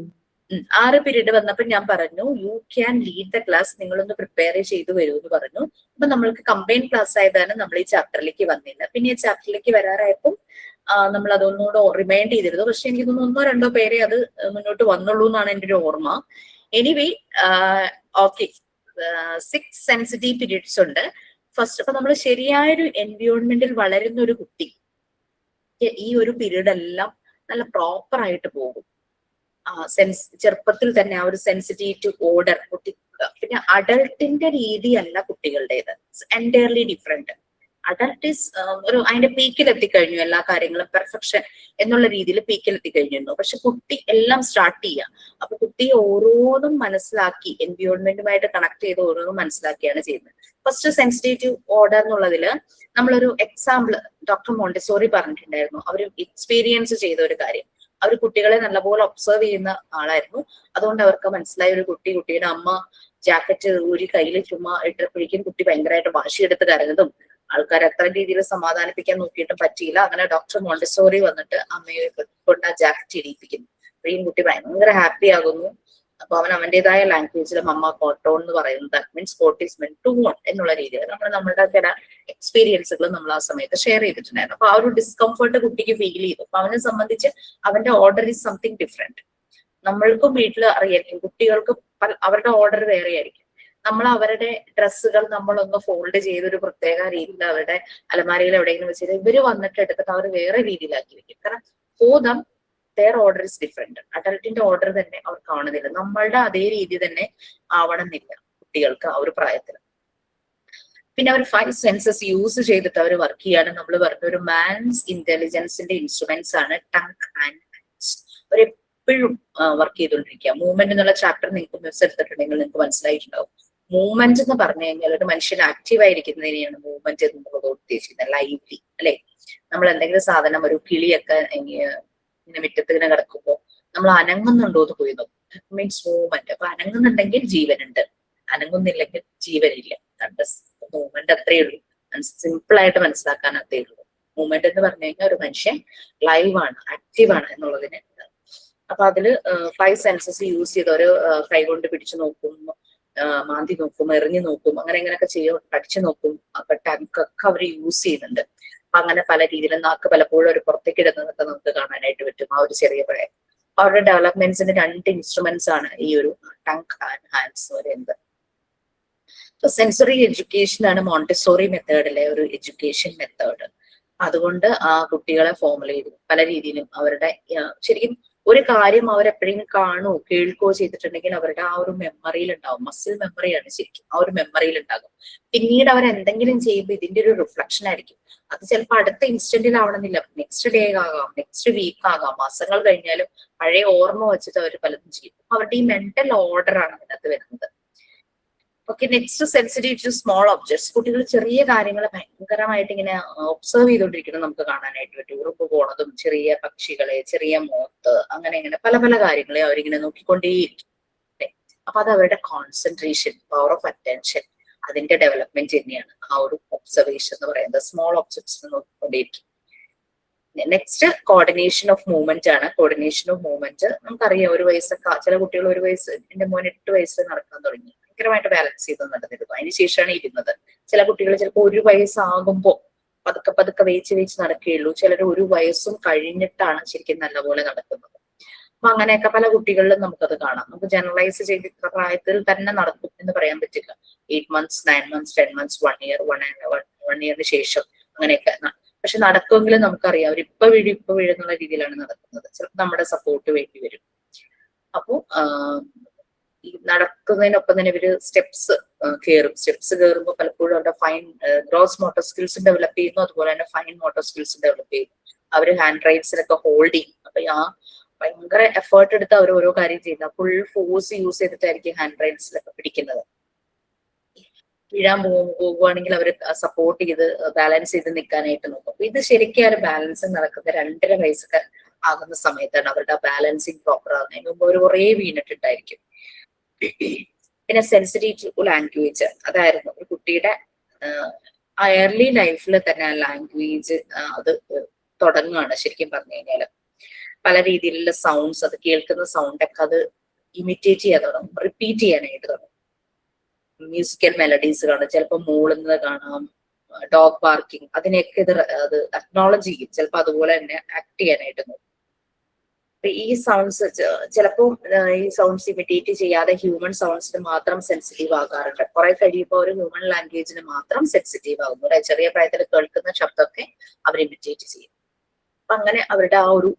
6 പീരീഡ് വന്നപ്പോൾ ഞാൻ പറഞ്ഞു you can lead the class, നിങ്ങളൊന്ന് പ്രിപ്പയർ ചെയ്തു വരൂ എന്ന് പറഞ്ഞു. അപ്പൊ നമ്മൾക്ക് കമ്പൈൻ ക്ലാസ് ആയതാണ് നമ്മൾ ഈ ചാപ്റ്ററിലേക്ക് വന്നില്ല. പിന്നെ ഈ ചാപ്റ്ററിലേക്ക് വരാറായപ്പോൾ നമ്മൾ അതൊന്നുകൂടെ റിമൈൻഡ് ചെയ്തിരുന്നു. പക്ഷെ എനിക്ക് തോന്നുന്നു 1 2 പേരെ അത് മുന്നോട്ട് വന്നുള്ളൂ എന്നാണ് എൻ്റെ ഒരു ഓർമ്മ. എനിവേ ഓക്കെ, 6 സെൻസിറ്റീവ് പീരീഡ്സ് ഉണ്ട്. ഫസ്റ്റ് അപ്പൊ നമ്മൾ ശരിയായൊരു എൻവയോൺമെന്റിൽ വളരുന്ന ഒരു കുട്ടി ഈ ഒരു പീരീഡ് എല്ലാം നല്ല പ്രോപ്പർ ആയിട്ട് പോകും. ചെറുപ്പത്തിൽ തന്നെ ആ ഒരു സെൻസിറ്റിവിറ്റി ഓർഡർ കുട്ടി. പിന്നെ അഡൾട്ടിന്റെ രീതിയല്ല കുട്ടികളുടേത്, എൻറ്റയർലി ഡിഫറെന്റ്. അഡൾട്ട് ഈസ് ഒരു അതിന്റെ പീക്കിൽ എത്തിക്കഴിഞ്ഞു, എല്ലാ കാര്യങ്ങളും പെർഫെക്ഷൻ എന്നുള്ള രീതിയിൽ പീക്കിൽ എത്തിക്കഴിഞ്ഞിരുന്നു. പക്ഷെ കുട്ടി എല്ലാം സ്റ്റാർട്ട് ചെയ്യുക. അപ്പൊ കുട്ടി ഓരോന്നും മനസ്സിലാക്കി, എൻവയോൺമെന്റുമായിട്ട് കണക്ട് ചെയ്ത് ഓരോന്നും മനസ്സിലാക്കിയാണ് ചെയ്യുന്നത്. ഫസ്റ്റ് സെൻസിറ്റിവിറ്റി ഓർഡർ എന്നുള്ളതില് നമ്മളൊരു എക്സാമ്പിൾ ഡോക്ടർ മോണ്ടിസോറി പറഞ്ഞിട്ടുണ്ടായിരുന്നു. അവർ എക്സ്പീരിയൻസ് ചെയ്ത ഒരു കാര്യം. അവർ കുട്ടികളെ നല്ലപോലെ ഒബ്സർവ് ചെയ്യുന്ന ആളായിരുന്നു. അതുകൊണ്ട് അവർക്ക് മനസ്സിലായ ഒരു കുട്ടിയുടെ അമ്മ ജാക്കറ്റ് ഊരി കയ്യിൽ ചുമ്മാ ഇട്ടപ്പോഴേക്കും കുട്ടി ഭയങ്കരമായിട്ട് വാശിയെടുത്ത് കരഞ്ഞതും ആൾക്കാർ അത്ര രീതിയിൽ സമാധാനിപ്പിക്കാൻ നോക്കിയിട്ടും പറ്റിയില്ല. അങ്ങനെ ഡോക്ടർ മോണ്ടിസോറി വന്നിട്ട് അമ്മയെ കൊണ്ട് ആ ജാക്കറ്റ് ഇടിയിപ്പിക്കുന്നു. അപ്പോഴും കുട്ടി ഭയങ്കര ഹാപ്പി ആകുന്നു. അപ്പൊ അവൻ അവന്റേതായ ലാംഗ്വേജിൽ മമ്മ കോട്ടോൺ എന്ന് പറയുന്നത് that means coat is meant to worn എന്നുള്ള രീതിയിൽ നമ്മളുടെ ചില എക്സ്പീരിയൻസുകൾ നമ്മൾ ആ സമയത്ത് ഷെയർ ചെയ്തിട്ടുണ്ടായിരുന്നു. അപ്പൊ ആ ഒരു ഡിസ്കംഫർട്ട് കുട്ടിക്ക് ഫീൽ ചെയ്തു. അപ്പൊ അവനെ സംബന്ധിച്ച് അവന്റെ ഓർഡർ ഈസ് സംതിങ് ഡിഫറെന്റ്. നമ്മൾക്കും വീട്ടിൽ അറിയായിരിക്കും, കുട്ടികൾക്ക് അവരുടെ ഓർഡർ വേറെ ആയിരിക്കും. നമ്മൾ അവരുടെ ഡ്രസ്സുകൾ നമ്മളൊന്ന് ഫോൾഡ് ചെയ്ത് ഒരു പ്രത്യേക രീതിയിൽ അവരുടെ അലമാരയിൽ എവിടെയെങ്കിലും വെച്ചിട്ട് ഇവര് വന്നിട്ട് എടുത്തിട്ട് അവർ വേറെ രീതിയിലാക്കി വെക്കും. കാരണം for their order is different. അഡൽട്ടിന്റെ ഓർഡർ തന്നെ അവർ കാണുന്നില്ല. നമ്മളുടെ അതേ രീതി തന്നെ ആവണമെന്നില്ല കുട്ടികൾക്ക് ആ ഒരു പ്രായത്തിൽ. പിന്നെ അവർ 5 സെൻസസ് യൂസ് ചെയ്തിട്ട് അവർ വർക്ക് ചെയ്യാണ്. നമ്മൾ പറഞ്ഞ ഒരു മാൻസ് ഇന്റലിജൻസിന്റെ ഇൻസ്ട്രുമെന്റ്സ് ആണ് ടങ് ആൻഡ് ഹാൻഡ്സ്. അവർ എപ്പോഴും വർക്ക് ചെയ്തുകൊണ്ടിരിക്കുക. മൂവ്മെന്റ് എന്നുള്ള ചാപ്റ്റർ നിങ്ങൾക്ക് മിസ് എടുത്തിട്ടുണ്ടെങ്കിൽ നിങ്ങൾക്ക് മനസ്സിലായിട്ടുണ്ടാവും. മൂവ്മെന്റ് എന്ന് പറഞ്ഞു കഴിഞ്ഞാൽ ഒരു മനുഷ്യൻ ആക്റ്റീവ് ആയിരിക്കുന്നതിനെയാണ് മൂവ്മെന്റ് എന്നുള്ളത് ഉദ്ദേശിക്കുന്നത്. ലൈവ്ലി അല്ലെ, നമ്മൾ എന്തെങ്കിലും സാധനം ഒരു കിളിയൊക്കെ ഇങ്ങനെ മുറ്റത്ത് ഇങ്ങനെ കിടക്കുമ്പോൾ നമ്മൾ അനങ്ങുന്നുണ്ടോ എന്ന് പോയി നോക്കും. Means movement. അപ്പൊ അനങ്ങുന്നുണ്ടെങ്കിൽ ജീവനുണ്ട്, അനങ്ങുന്നില്ലെങ്കിൽ ജീവനില്ല. മൂവ്മെന്റ് അത്രയേ ഉള്ളൂ. സിമ്പിൾ ആയിട്ട് മനസ്സിലാക്കാൻ അത്രയേ ഉള്ളൂ. മൂവ്മെന്റ് എന്ന് പറഞ്ഞു കഴിഞ്ഞാൽ ഒരു മനുഷ്യൻ ലൈവ് ആണ്, ആക്റ്റീവ് ആണ് എന്നുള്ളതിന്. അപ്പൊ അതില് 5 സെൻസസ് യൂസ് ചെയ്ത് ഒരു കൈ കൊണ്ട് പിടിച്ചു നോക്കും, മാന്തി നോക്കും, എറിഞ്ഞു നോക്കും, അങ്ങനെ ഇങ്ങനെയൊക്കെ ചെയ്യും, പഠിച്ചു നോക്കും. അപ്പൊ ടങ്കൊക്കെ അവർ യൂസ് ചെയ്യുന്നുണ്ട്. അങ്ങനെ പല രീതിയിലും നാക്ക് പലപ്പോഴും ഒരു പുറത്തേക്ക് ഇടുന്നതൊക്കെ നമുക്ക് കാണാനായിട്ട് പറ്റും ആ ഒരു ചെറിയ പ്രായം. അവരുടെ ഡെവലപ്മെന്റ്സിന് 2 ഇൻസ്ട്രുമെന്റ്സ് ആണ് ഈ ഒരു ടങ് ആൻഡ് ഹാൻഡ്സ് പറയുന്നത്. സെൻസറി എഡ്യൂക്കേഷൻ ആണ് മോണ്ടിസോറി മെത്തേഡിലെ ഒരു എഡ്യൂക്കേഷൻ മെത്തേഡ്. അതുകൊണ്ട് ആ കുട്ടികളെ ഫോർമുല ചെയ്തു പല രീതിയിലും. അവരുടെ ശരിക്കും ഒരു കാര്യം അവരെപ്പോഴെങ്കിലും കാണുകയോ കേൾക്കുകയോ ചെയ്തിട്ടുണ്ടെങ്കിൽ അവരുടെ ആ ഒരു മെമ്മറിയിൽ ഉണ്ടാവും. മസിൽ മെമ്മറിയാണ് ശരിക്കും, ആ ഒരു മെമ്മറിയിൽ ഉണ്ടാകും. പിന്നീട് അവർ എന്തെങ്കിലും ചെയ്യുമ്പോൾ ഇതിന്റെ ഒരു റിഫ്ലക്ഷൻ ആയിരിക്കും. അത് ചിലപ്പോൾ അടുത്ത ഇൻസ്റ്റന്റിൽ ആവണമെന്നില്ല, നെക്സ്റ്റ് ഡേ ആകാം, നെക്സ്റ്റ് വീക്ക് ആകാം, മാസങ്ങൾ കഴിഞ്ഞാലും പഴയ ഓർമ്മ വെച്ചിട്ട് അവർ പലതും ചെയ്യും. അവരുടെ ഈ മെന്റൽ ഓർഡർ ആണ് അതിനകത്ത് വരുന്നത്. Okay, next sensitive to small objects. കുട്ടികൾ ചെറിയ കാര്യങ്ങൾ ഭയങ്കരമായിട്ട് ഇങ്ങനെ ഒബ്സർവ് ചെയ്തുകൊണ്ടിരിക്കുന്നത് നമുക്ക് കാണാനായിട്ട് പറ്റും. ഉറുപ്പ് പോണതും ചെറിയ പക്ഷികളെ, ചെറിയ മോത്ത്, അങ്ങനെ ഇങ്ങനെ പല പല കാര്യങ്ങളെ അവരിങ്ങനെ നോക്കിക്കൊണ്ടേയിരിക്കും. അപ്പൊ അത് അവരുടെ കോൺസെൻട്രേഷൻ, പവർ ഓഫ് അറ്റൻഷൻ, അതിന്റെ ഡെവലപ്മെന്റ് തന്നെയാണ് ആ ഒരു ഒബ്സർവേഷൻ എന്ന് പറയുന്നത്. സ്മോൾ ഒബ്ജക്ട്സ് നോക്കിക്കൊണ്ടേയിരിക്കും. നെക്സ്റ്റ് കോർഡിനേഷൻ ഓഫ് മൂവ്മെന്റ് ആണ്. കോർഡിനേഷൻ ഓഫ് മൂവ്മെന്റ് നമുക്കറിയാം. ഒരു വയസ്സൊക്കെ ചില കുട്ടികൾ, ഒരു വയസ്സ്, എന്റെ മോൻ 8 വയസ്സ് നടക്കാൻ തുടങ്ങി, ഭയങ്കരമായിട്ട് ബാലൻസ് ചെയ്ത് നടന്നിരുന്നു. അതിനുശേഷമാണ് ഇരുന്നത്. ചില കുട്ടികൾ ചിലപ്പോൾ 1 വയസ്സാകുമ്പോ പതുക്കെ പതുക്കെ വേച്ച് നടക്കുകയുള്ളൂ. ചിലർ 1 വയസ്സും കഴിഞ്ഞിട്ടാണ് ശരിക്കും നല്ലപോലെ നടക്കുന്നത്. അപ്പൊ അങ്ങനെയൊക്കെ പല കുട്ടികളിലും നമുക്കത് കാണാം. നമുക്ക് ജനറലൈസ് ചെയ്ത് ഇത്ര പ്രായത്തിൽ തന്നെ നടക്കും എന്ന് പറയാൻ പറ്റില്ല. 8 months, 9 months, 10 months, 1 year, 1 yearന് ശേഷം അങ്ങനെയൊക്കെ. പക്ഷെ നടക്കുമെങ്കിലും നമുക്കറിയാം അവർ ഇപ്പൊ വീഴുന്നുള്ള രീതിയിലാണ് നടക്കുന്നത്. ചിലപ്പോൾ നമ്മുടെ സപ്പോർട്ട് വേണ്ടി വരും. അപ്പോ ഈ നടക്കുന്നതിനൊപ്പം തന്നെ ഇവര് സ്റ്റെപ്സ് കയറുമ്പോൾ പലപ്പോഴും അവരുടെ fine gross motor skills develop ചെയ്യുന്നു. അതുപോലെ തന്നെ ഫൈൻ മോട്ടോർ സ്കിൽസ് ഡെവലപ്പ് ചെയ്യുന്നു. അവര് ഹാൻഡ് റൈറ്റ്സിലൊക്കെ ഹോൾഡ് ചെയ്യും. അപ്പൊ ആ ഭയങ്കര എഫേർട്ട് എടുത്ത് അവർ ഓരോ കാര്യം ചെയ്യുന്നത്. ഫുൾ ഫോഴ്സ് യൂസ് ചെയ്തിട്ടായിരിക്കും ഹാൻഡ് റൈറ്റ്സിലൊക്കെ പിടിക്കുന്നത്. വീഴാൻ പോകുവാണെങ്കിൽ അവർ സപ്പോർട്ട് ചെയ്ത് ബാലൻസ് ചെയ്ത് നിൽക്കാനായിട്ട് നോക്കും. അപ്പൊ ഇത് ശരിക്കും ആ ബാലൻസിങ് നടക്കുന്നത് 2.5 വയസ്സൊക്കെ ആകുന്ന സമയത്താണ്. അവരുടെ ബാലൻസിങ് പ്രോപ്പർ ആകുന്നതിന് മുമ്പ് അവർ കുറേ വീണിട്ടുണ്ടായിരിക്കും. പിന്നെ സെൻസിറ്റീവ് ടു ലാംഗ്വേജ്, അതായിരുന്നു ഒരു കുട്ടിയുടെ എയർലി ലൈഫിൽ തന്നെ ആ ലാംഗ്വേജ് അത് തുടങ്ങുകയാണ്. ശരിക്കും പറഞ്ഞു കഴിഞ്ഞാല് പല രീതിയിലുള്ള സൗണ്ട്സ്, അത് കേൾക്കുന്ന സൗണ്ടൊക്കെ അത് ഇമിറ്റേറ്റ് ചെയ്യാൻ തുടങ്ങും, റിപ്പീറ്റ് ചെയ്യാനായിട്ട് തുടങ്ങും. മ്യൂസിക്കൽ മെലഡീസ് കാണും, ചിലപ്പോൾ മൂളുന്നത് കാണാം, ഡോഗ് ബാർക്കിംഗ്, അതിനെയൊക്കെ അത് അക്നോളജ് ചെയ്യും. ചിലപ്പോൾ അതുപോലെ തന്നെ ആക്ട് ചെയ്യാനായിട്ട് നോക്കും. ഈ സൗണ്ട്സ് ചിലപ്പോൾ ഈ സൗണ്ട്സ് ഇമിറ്റേറ്റ് ചെയ്യാതെ ഹ്യൂമൻ സൗണ്ട്സിന് മാത്രം സെൻസിറ്റീവ് ആകാറുണ്ട്. കുറെ കഴിയുമ്പോൾ ഒരു ഹ്യൂമൻ ലാംഗ്വേജിന് മാത്രം സെൻസിറ്റീവ് ആകുന്നു. ചെറിയ പ്രായത്തിൽ കേൾക്കുന്ന ശബ്ദമൊക്കെ അവർ ഇമിറ്റേറ്റ് ചെയ്യും. അപ്പൊ അങ്ങനെ അവരുടെ ആ ഒരു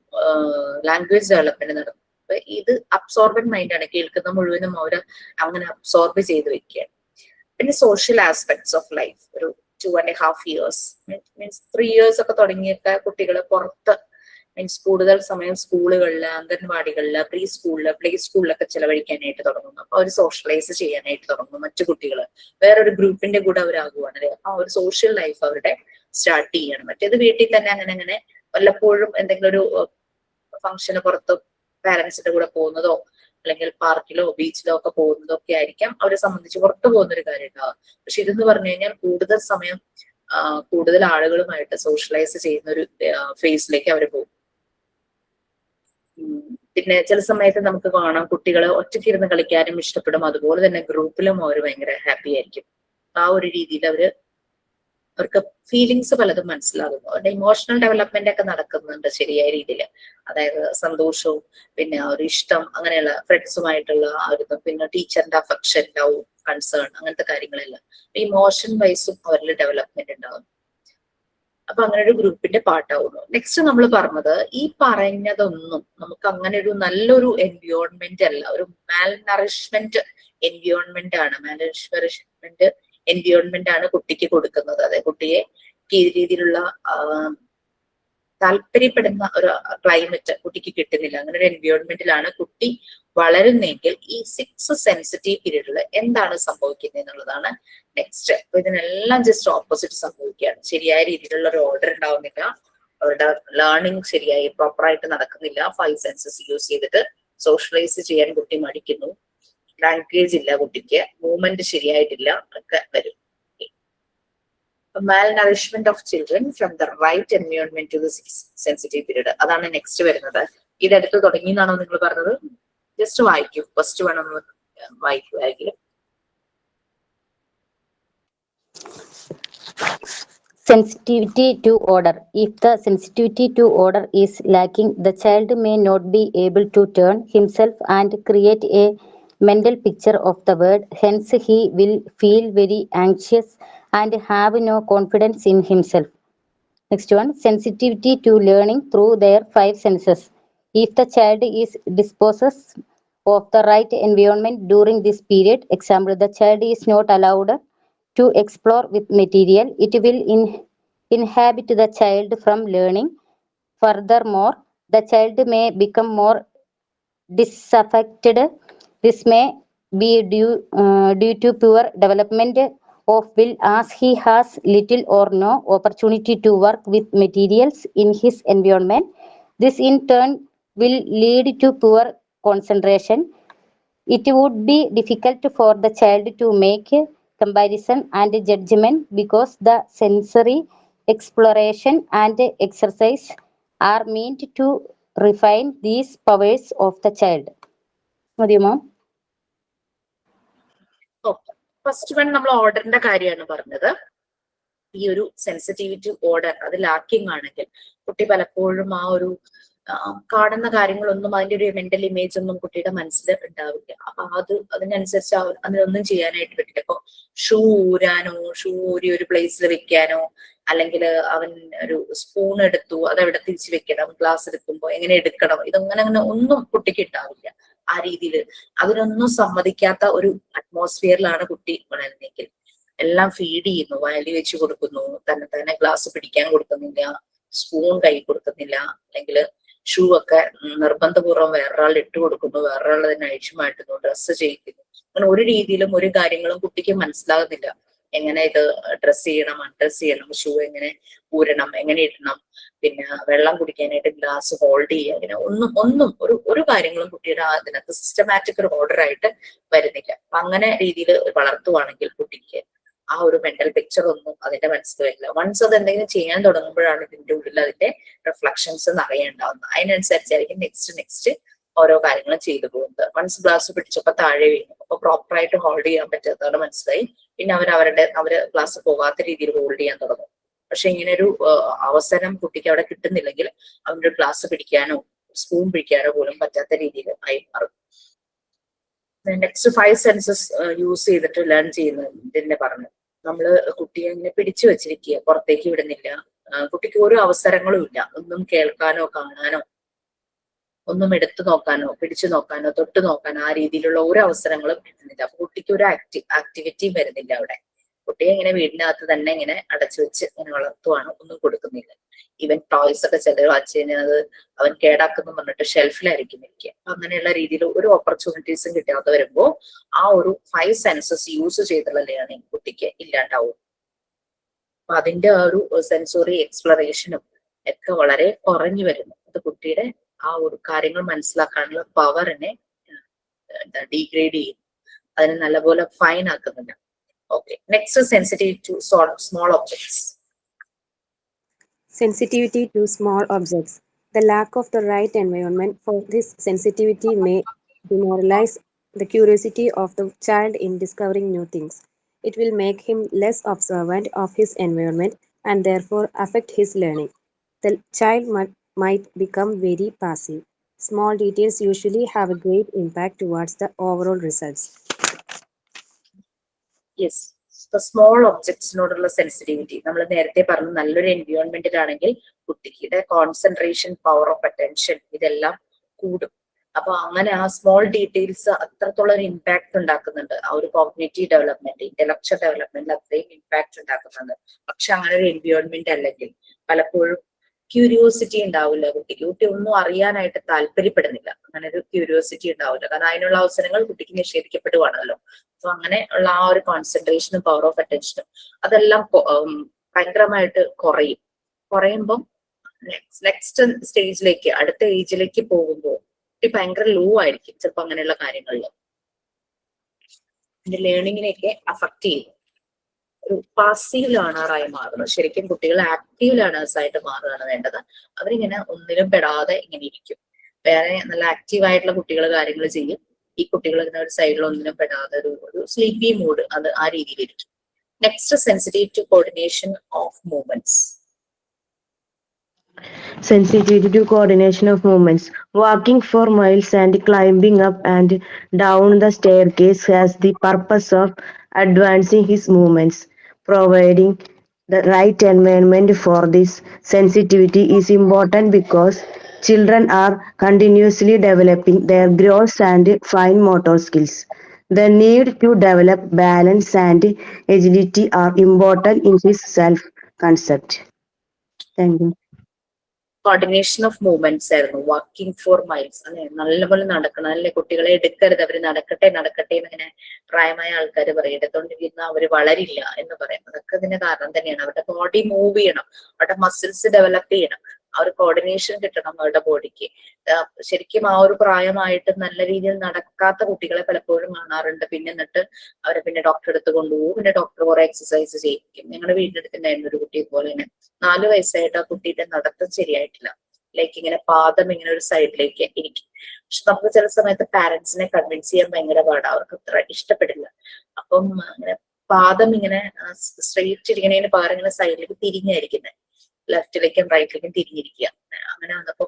ലാംഗ്വേജ് ഡെവലപ്മെന്റ് നടക്കും. അപ്പൊ ഇത് അബ്സോർബന്റ് മൈൻഡാണ്. കേൾക്കുന്ന മുഴുവനും അവർ അങ്ങനെ അബ്സോർബ് ചെയ്ത് വെക്കുകയാണ്. പിന്നെ സോഷ്യൽ ആസ്പെക്ട്സ് ഓഫ് ലൈഫ്, ഒരു 2.5 years മീൻസ് 3 years ഒക്കെ തുടങ്ങിയൊക്കെ കുട്ടികൾ പുറത്ത് മീൻസ് കൂടുതൽ സമയം സ്കൂളുകളില്, അംഗൻവാടികളില്, പ്രീ സ്കൂളില്, പ്ലേ സ്കൂളിലൊക്കെ ചെലവഴിക്കാനായിട്ട് തുടങ്ങുന്നു. അപ്പൊ അവർ സോഷ്യലൈസ് ചെയ്യാനായിട്ട് തുടങ്ങുന്നു. മറ്റു കുട്ടികൾ വേറൊരു ഗ്രൂപ്പിന്റെ കൂടെ അവരാകുവാണ്. അപ്പൊ ആ ഒരു സോഷ്യൽ ലൈഫ് അവരുടെ സ്റ്റാർട്ട് ചെയ്യണം. മറ്റേത് വീട്ടിൽ തന്നെ അങ്ങനെ വല്ലപ്പോഴും എന്തെങ്കിലും ഒരു ഫംഗ്ഷന് പുറത്ത് പാരന്റ്സിന്റെ കൂടെ പോകുന്നതോ അല്ലെങ്കിൽ പാർക്കിലോ ബീച്ചിലോ ഒക്കെ പോകുന്നതോ ഒക്കെ ആയിരിക്കാം അവരെ സംബന്ധിച്ച് പുറത്തു പോകുന്ന ഒരു കാര്യം ഉണ്ടാവുക. പക്ഷെ ഇതെന്ന് പറഞ്ഞു കഴിഞ്ഞാൽ കൂടുതൽ സമയം കൂടുതൽ ആളുകളുമായിട്ട് സോഷ്യലൈസ് ചെയ്യുന്ന ഒരു ഫേസിലേക്ക് അവർ പോകും. പിന്നെ ചില സമയത്ത് നമുക്ക് കാണാം കുട്ടികളെ ഒറ്റയ്ക്ക് ഇരുന്ന് കളിക്കാനും ഇഷ്ടപ്പെടും, അതുപോലെ തന്നെ ഗ്രൂപ്പിലും അവർ ഭയങ്കര ഹാപ്പി ആയിരിക്കും. ആ ഒരു രീതിയിൽ അവർക്ക് ഫീലിങ്സ് പലതും മനസ്സിലാകുന്നു, അവരുടെ ഇമോഷണൽ ഡെവലപ്മെന്റ് ഒക്കെ നടക്കുന്നുണ്ട് ശരിയായ രീതിയിൽ. അതായത് സന്തോഷവും പിന്നെ ഒരു ഇഷ്ടം അങ്ങനെയുള്ള ഫ്രണ്ട്സുമായിട്ടുള്ള ആ ഒരു, പിന്നെ ടീച്ചറിന്റെ അഫെക്ഷൻ, ലവ്, കൺസേൺ, അങ്ങനത്തെ കാര്യങ്ങളെല്ലാം ഇമോഷൻ വൈസും അവരിൽ ഡെവലപ്മെന്റ് ഉണ്ടാകും. അപ്പൊ അങ്ങനെ ഒരു ഗ്രൂപ്പിന്റെ പാർട്ടാവുന്നു. നെക്സ്റ്റ് നമ്മൾ പറഞ്ഞത് ഈ പറഞ്ഞതൊന്നും നമുക്ക് അങ്ങനെ ഒരു നല്ലൊരു എൻവിയോൺമെന്റ് അല്ല, ഒരു മാൽനറിഷ്മെന്റ് എൻവിയോൺമെന്റ് ആണ്. മാൽനറിഷ്മെന്റ് എൻവിയോൺമെന്റ് ആണ് കുട്ടിക്ക് കൊടുക്കുന്നത്. അതായത് കുട്ടിയെ ഈ രീതിയിലുള്ള താല്പര്യപ്പെടുന്ന ഒരു ക്ലൈമറ്റ് കുട്ടിക്ക് കിട്ടുന്നില്ല. അങ്ങനെ ഒരു എൻവിയോൺമെന്റിലാണ് കുട്ടി വളരുന്നെങ്കിൽ ഈ 6 സെൻസിറ്റീവ് പീരീഡിൽ എന്താണ് സംഭവിക്കുന്നത് എന്നുള്ളതാണ് നെക്സ്റ്റ്. അപ്പൊ ഇതിനെല്ലാം ജസ്റ്റ് ഓപ്പോസിറ്റ് സംഭവിക്കുകയാണ്. ശരിയായ രീതിയിലുള്ള ഒരു ഓർഡർ ഉണ്ടാവുന്നില്ല, അവരുടെ ലേണിംഗ് ശരിയായി പ്രോപ്പറായിട്ട് നടക്കുന്നില്ല, 5 സെൻസസ് യൂസ് ചെയ്തിട്ട് സോഷ്യലൈസ് ചെയ്യാൻ കുട്ടി മടിക്കുന്നു, ലാംഗ്വേജ് ഇല്ല കുട്ടിക്ക്, മൂവ്മെന്റ് ശരിയായിട്ടില്ല, ഒക്കെ വരും. malnourishment of children from the right environment to the 6 sensitive period. അതാണ് നെക്സ്റ്റ് വരുന്നത്. ഇതെടുത്ത് തുടങ്ങി എന്നാണോ നിങ്ങൾ പറഞ്ഞത്? ജസ്റ്റ് വായിക്കൂ, ഫസ്റ്റ് വേണമെന്ന് വായിക്കുമായിരിക്കും. Sensitivity to order. If the sensitivity to order is lacking, the child may not be able to turn himself and create a mental picture of the world. Hence, he will feel very anxious and have no confidence in himself. Next one, sensitivity to learning through their 5 senses. If the child is dispossessed of the right environment during this period, example, the child is not allowed to explore with material, it will inhibit the child from learning. Furthermore, the child may become more disaffected. This may be due to poor development of will, as he has little or no opportunity to work with materials in his environment. This in turn will lead to poor concentration. It would be difficult for the child to make comparison and judgment because the sensory exploration and exercise are meant to refine these powers of the child. മതിയോ? ഫസ്റ്റ് വൺ നമ്മൾ ഓർഡറിന്റെ കാര്യമാണ് പറഞ്ഞത്. ഈ ഒരു സെൻസിറ്റിവിറ്റി ഓർഡർ അത് ലാക്കിംഗ് ആണെങ്കിൽ കുട്ടി പലപ്പോഴും ആ ഒരു കാണുന്ന കാര്യങ്ങളൊന്നും അതിന്റെ ഒരു മെന്റൽ ഇമേജ് ഒന്നും കുട്ടിയുടെ മനസ്സിൽ ഉണ്ടാവില്ല. അപ്പൊ അതിനനുസരിച്ച് അതിനൊന്നും ചെയ്യാനായിട്ട് പറ്റില്ല. ഇപ്പൊ ഷൂ ഊരാനോ, ഷൂ ഊരി ഒരു പ്ലേസിൽ വെക്കാനോ, അല്ലെങ്കിൽ അവൻ ഒരു സ്പൂൺ എടുത്തു അതെവിടെ തിരിച്ചു വെക്കണം, ഗ്ലാസ് എടുക്കുമ്പോ എങ്ങനെ എടുക്കണം, ഇതങ്ങനെ അങ്ങനെ ഒന്നും കുട്ടിക്ക് ഉണ്ടാവില്ല. ആ രീതിയിൽ അതിനൊന്നും സമ്മതിക്കാത്ത ഒരു അറ്റ്മോസ്ഫിയറിലാണ് കുട്ടി വളരുന്നെങ്കിൽ എല്ലാം ഫീഡ് ചെയ്യുന്നു, വാലി വെച്ച് കൊടുക്കുന്നു, തന്നെ ഗ്ലാസ് പിടിക്കാൻ കൊടുക്കുന്നില്ല, സ്പൂൺ കൈ കൊടുക്കുന്നില്ല, അല്ലെങ്കിൽ ഷൂ ഒക്കെ നിർബന്ധപൂർവ്വം വേറൊരാൾ ഇട്ട് കൊടുക്കുന്നു, വേറൊരാൾ തന്നെ അഴിച്ചു മാറ്റുന്നു, ഡ്രസ്സ് ചെയ്യിക്കുന്നു. അങ്ങനെ ഒരു രീതിയിലും ഒരു കാര്യങ്ങളും കുട്ടിക്ക് മനസ്സിലാകുന്നില്ല. എങ്ങനെ ഇത് ഡ്രസ് ചെയ്യണം, അൺഡ്രസ് ചെയ്യണം, ഷൂ എങ്ങനെ ഊരണം, എങ്ങനെ ഇടണം, പിന്നെ വെള്ളം കുടിക്കാനായിട്ട് ഗ്ലാസ് ഹോൾഡ് ചെയ്യുക, അങ്ങനെ ഒന്നും ഒരു കാര്യങ്ങളും കുട്ടിയുടെ അതിനകത്ത് സിസ്റ്റമാറ്റിക് ഒരു ഓർഡർ ആയിട്ട് വരുന്നില്ല. അപ്പൊ അങ്ങനെ രീതിയിൽ വളർത്തുവാണെങ്കിൽ കുട്ടിക്ക് ആ ഒരു മെന്റൽ പിക്ചർ ഒന്നും അതിന്റെ മനസ്സിൽ വരില്ല. വൺസ് അത് എന്തെങ്കിലും ചെയ്യാൻ തുടങ്ങുമ്പോഴാണ് ഇതിന്റെ ഉള്ളിൽ അതിന്റെ റിഫ്ലക്ഷൻസ് നിറയുണ്ടാവുന്നത്. അതിനനുസരിച്ചായിരിക്കും നെക്സ്റ്റ് ഓരോ കാര്യങ്ങളും ചെയ്തു പോകുന്നത്. വൺസ് ഗ്ലാസ് പിടിച്ചപ്പോ താഴെ വീണു, അപ്പൊ പ്രോപ്പറായിട്ട് ഹോൾഡ് ചെയ്യാൻ പറ്റാത്തതാണ് മനസ്സിലായി. പിന്നെ അവര് ഗ്ലാസ് പോകാത്ത രീതിയിൽ ഹോൾഡ് ചെയ്യാൻ തുടങ്ങും. പക്ഷെ ഇങ്ങനെ ഒരു അവസരം കുട്ടിക്ക് അവിടെ കിട്ടുന്നില്ലെങ്കിൽ അവന്റെ ഗ്ലാസ് പിടിക്കാനോ സ്പൂൺ പിടിക്കാനോ പോലും പറ്റാത്ത രീതിയിൽ ആയി മാറും. നെക്സ്റ്റ് 5 സെൻസസ് യൂസ് ചെയ്തിട്ട് ലേൺ ചെയ്യുന്നതിന്റെ പറഞ്ഞു. നമ്മള് കുട്ടിയെ ഇങ്ങനെ പിടിച്ചു വെച്ചിരിക്കുക, പുറത്തേക്ക് വിടുന്നില്ല. കുട്ടിക്ക് ഒരു അവസരങ്ങളും ഇല്ല, ഒന്നും കേൾക്കാനോ കാണാനോ ഒന്നും എടുത്തു നോക്കാനോ പിടിച്ചു നോക്കാനോ തൊട്ട് നോക്കാനോ ആ രീതിയിലുള്ള ഒരു അവസരങ്ങളും കിട്ടുന്നില്ല. അപ്പൊ കുട്ടിക്ക് ഒരു ആക്ടിവിറ്റിയും വരുന്നില്ല അവിടെ. കുട്ടിയെ ഇങ്ങനെ വീടിനകത്ത് തന്നെ ഇങ്ങനെ അടച്ചു വെച്ച് ഇങ്ങനെ വളർത്തുവാണ്, ഒന്നും കൊടുക്കുന്നില്ല. ഈവൻ ടോയ്സ് ഒക്കെ ചിലർ വച്ച് കഴിഞ്ഞാൽ അത് അവൻ കേടാക്കുന്നു പറഞ്ഞിട്ട് ഷെൽഫിലായിരിക്കും ഇരിക്കുക. അങ്ങനെയുള്ള രീതിയിൽ ഒരു ഓപ്പർച്യൂണിറ്റീസും കിട്ടാതെ വരുമ്പോ ആ ഒരു 5 സെൻസസ് യൂസ് ചെയ്തുള്ള ലേണിംഗ് കുട്ടിക്ക് ഇല്ലാണ്ടാവും. അപ്പൊ അതിന്റെ ആ ഒരു സെൻസറി എക്സ്പ്ലറേഷനും ഒക്കെ വളരെ കുറഞ്ഞു വരുന്നു. അത് കുട്ടിയുടെ ആ ഒരു കാര്യങ്ങൾ മനസ്സിലാക്കാനുള്ള പവറിനെ ഡീഗ്രേഡ് ചെയ്യും, അതിനെ നല്ലപോലെ ഫൈൻ ആക്കുന്നില്ല. Okay, next sensitivity to small objects. Sensitivity to small objects. The lack of the right environment for this sensitivity may demoralize the curiosity of the child in discovering new things. It will make him less observant of his environment and therefore affect his learning. The child might become very passive. Small details usually have a great impact towards the overall results. Yes, ഇപ്പൊ സ്മോൾ ഒബ്ജക്ട്സിനോടുള്ള സെൻസിറ്റിവിറ്റി നമ്മൾ നേരത്തെ പറഞ്ഞു, നല്ലൊരു എൻവയോൺമെന്റിലാണെങ്കിൽ കുട്ടിയുടെ കോൺസെൻട്രേഷൻ, പവർ ഓഫ് അറ്റൻഷൻ ഇതെല്ലാം കൂടും. അപ്പൊ അങ്ങനെ ആ സ്മോൾ ഡീറ്റെയിൽസ് അത്രത്തോളം ഒരു ഇമ്പാക്ട് ഉണ്ടാക്കുന്നുണ്ട്. ആ ഒരു കോഗ്നിറ്റീവ് ഡെവലപ്മെന്റ്, ഇന്റലക്ച്വൽ ഡെവലപ്മെന്റ് അത്രയും ഇമ്പാക്ട് ഉണ്ടാക്കുന്നുണ്ട്. പക്ഷെ അങ്ങനെ ഒരു എൻവയോൺമെന്റ് അല്ലെങ്കിൽ പലപ്പോഴും ക്യൂരിയോസിറ്റി ഉണ്ടാവില്ല കുട്ടിക്ക്. കുട്ടി ഒന്നും അറിയാനായിട്ട് താല്പര്യപ്പെടുന്നില്ല. അങ്ങനെ ഒരു ക്യൂരിയോസിറ്റി ഉണ്ടാവില്ല, കാരണം അതിനുള്ള അവസരങ്ങൾ കുട്ടിക്ക് നിഷേധിക്കപ്പെടുവാണല്ലോ. അപ്പൊ അങ്ങനെ ഉള്ള ആ ഒരു കോൺസെൻട്രേഷനും പവർ ഓഫ് അറ്റൻഷനും അതെല്ലാം ഭയങ്കരമായിട്ട് കുറയുമ്പം നെക്സ്റ്റ് സ്റ്റേജിലേക്ക്, അടുത്ത ഏജിലേക്ക് പോകുമ്പോൾ കുട്ടി ഭയങ്കര ലോ ആയിരിക്കും ചിലപ്പോ അങ്ങനെയുള്ള കാര്യങ്ങളിൽ. ലേണിങ്ങിനെയൊക്കെ അഫക്ട് ചെയ്യും. ഒരു പാസീവ് ലേണറായി മാറുന്നത്. ശരിക്കും കുട്ടികൾ ആക്റ്റീവ് ലേണേഴ്സ് ആയിട്ട് മാറുകയാണ് വേണ്ടത്. അവരിങ്ങനെ ഒന്നിലും പെടാതെ ഇങ്ങനെ ഇരിക്കും. വേറെ നല്ല ആക്റ്റീവ് ആയിട്ടുള്ള കുട്ടികൾ കാര്യങ്ങൾ ചെയ്യും. ഈ കുട്ടികൾ ഇങ്ങനെ ഒരു സൈഡിൽ ഒന്നിനും പെടാതെ ഒരു സ്ലീപ്പി മൂഡ്, അത് ആ രീതിയിലിരിക്കും. Next, sensitive to coordination of movements. Sensitivity to coordination of movements. Walking for miles and climbing up and down the staircase has the purpose of advancing his movements. Providing the right environment for this sensitivity is important because children are continuously developing their gross and fine motor skills. The need to develop balance and agility are important in his self-concept. Thank you. Coordination of movements ആയിരുന്നു. വാക്കിംഗ് ഫോർ മൈൽസ്, അല്ലെ, നല്ലപോലെ നടക്കണം അല്ലെ. കുട്ടികളെ എടുക്കരുത്, അവര് നടക്കട്ടെ എന്നിങ്ങനെ പ്രായമായ ആൾക്കാർ പറയും. എടുത്തോണ്ടിരിക്കുന്ന അവര് വളരില്ല എന്ന് പറയും. അതൊക്കെ ഇതിന്റെ കാരണം തന്നെയാണ്. അവരുടെ ബോഡി മൂവ് ചെയ്യണം, അവരുടെ മസിൽസ് ഡെവലപ്പ് ചെയ്യണം, ആ ഒരു കോർഡിനേഷൻ കിട്ടണം അവരുടെ ബോഡിക്ക്. ശരിക്കും ആ ഒരു പ്രായമായിട്ട് നല്ല രീതിയിൽ നടക്കാത്ത കുട്ടികളെ പലപ്പോഴും കാണാറുണ്ട്. പിന്നെ എന്നിട്ട് അവരെ പിന്നെ ഡോക്ടറെ അടുത്ത് കൊണ്ടുപോകും. പിന്നെ ഡോക്ടർ കുറെ എക്സസൈസ് ചെയ്യിക്കും. ഞങ്ങളുടെ വീടിനടുത്തുണ്ടായിരുന്ന ഒരു കുട്ടിയെ പോലെ തന്നെ 4 വയസ്സായിട്ട് ആ കുട്ടിയുടെ നടത്തം ശരിയായിട്ടില്ല. ലൈക്ക് ഇങ്ങനെ പാദം ഇങ്ങനെ ഒരു സൈഡിലേക്ക് ഇരിക്കും. പക്ഷെ നമുക്ക് ചില സമയത്ത് പാരന്റ്സിനെ കൺവിൻസ് ചെയ്യാൻ ഭയങ്കര പാടാണ്, അവർക്ക് അത്ര ഇഷ്ടപ്പെടില്ല. അപ്പം അങ്ങനെ പാദം ഇങ്ങനെ സ്ട്രെയിറ്റ് ഇരിക്കണതിന് പകരം ഇങ്ങനെ സൈഡിലേക്ക് തിരിഞ്ഞായിരിക്കുന്നത്, ലെഫ്റ്റിലേക്കും റൈറ്റിലേക്കും തിരിഞ്ഞിരിക്കുക. അങ്ങനെ വന്നപ്പോ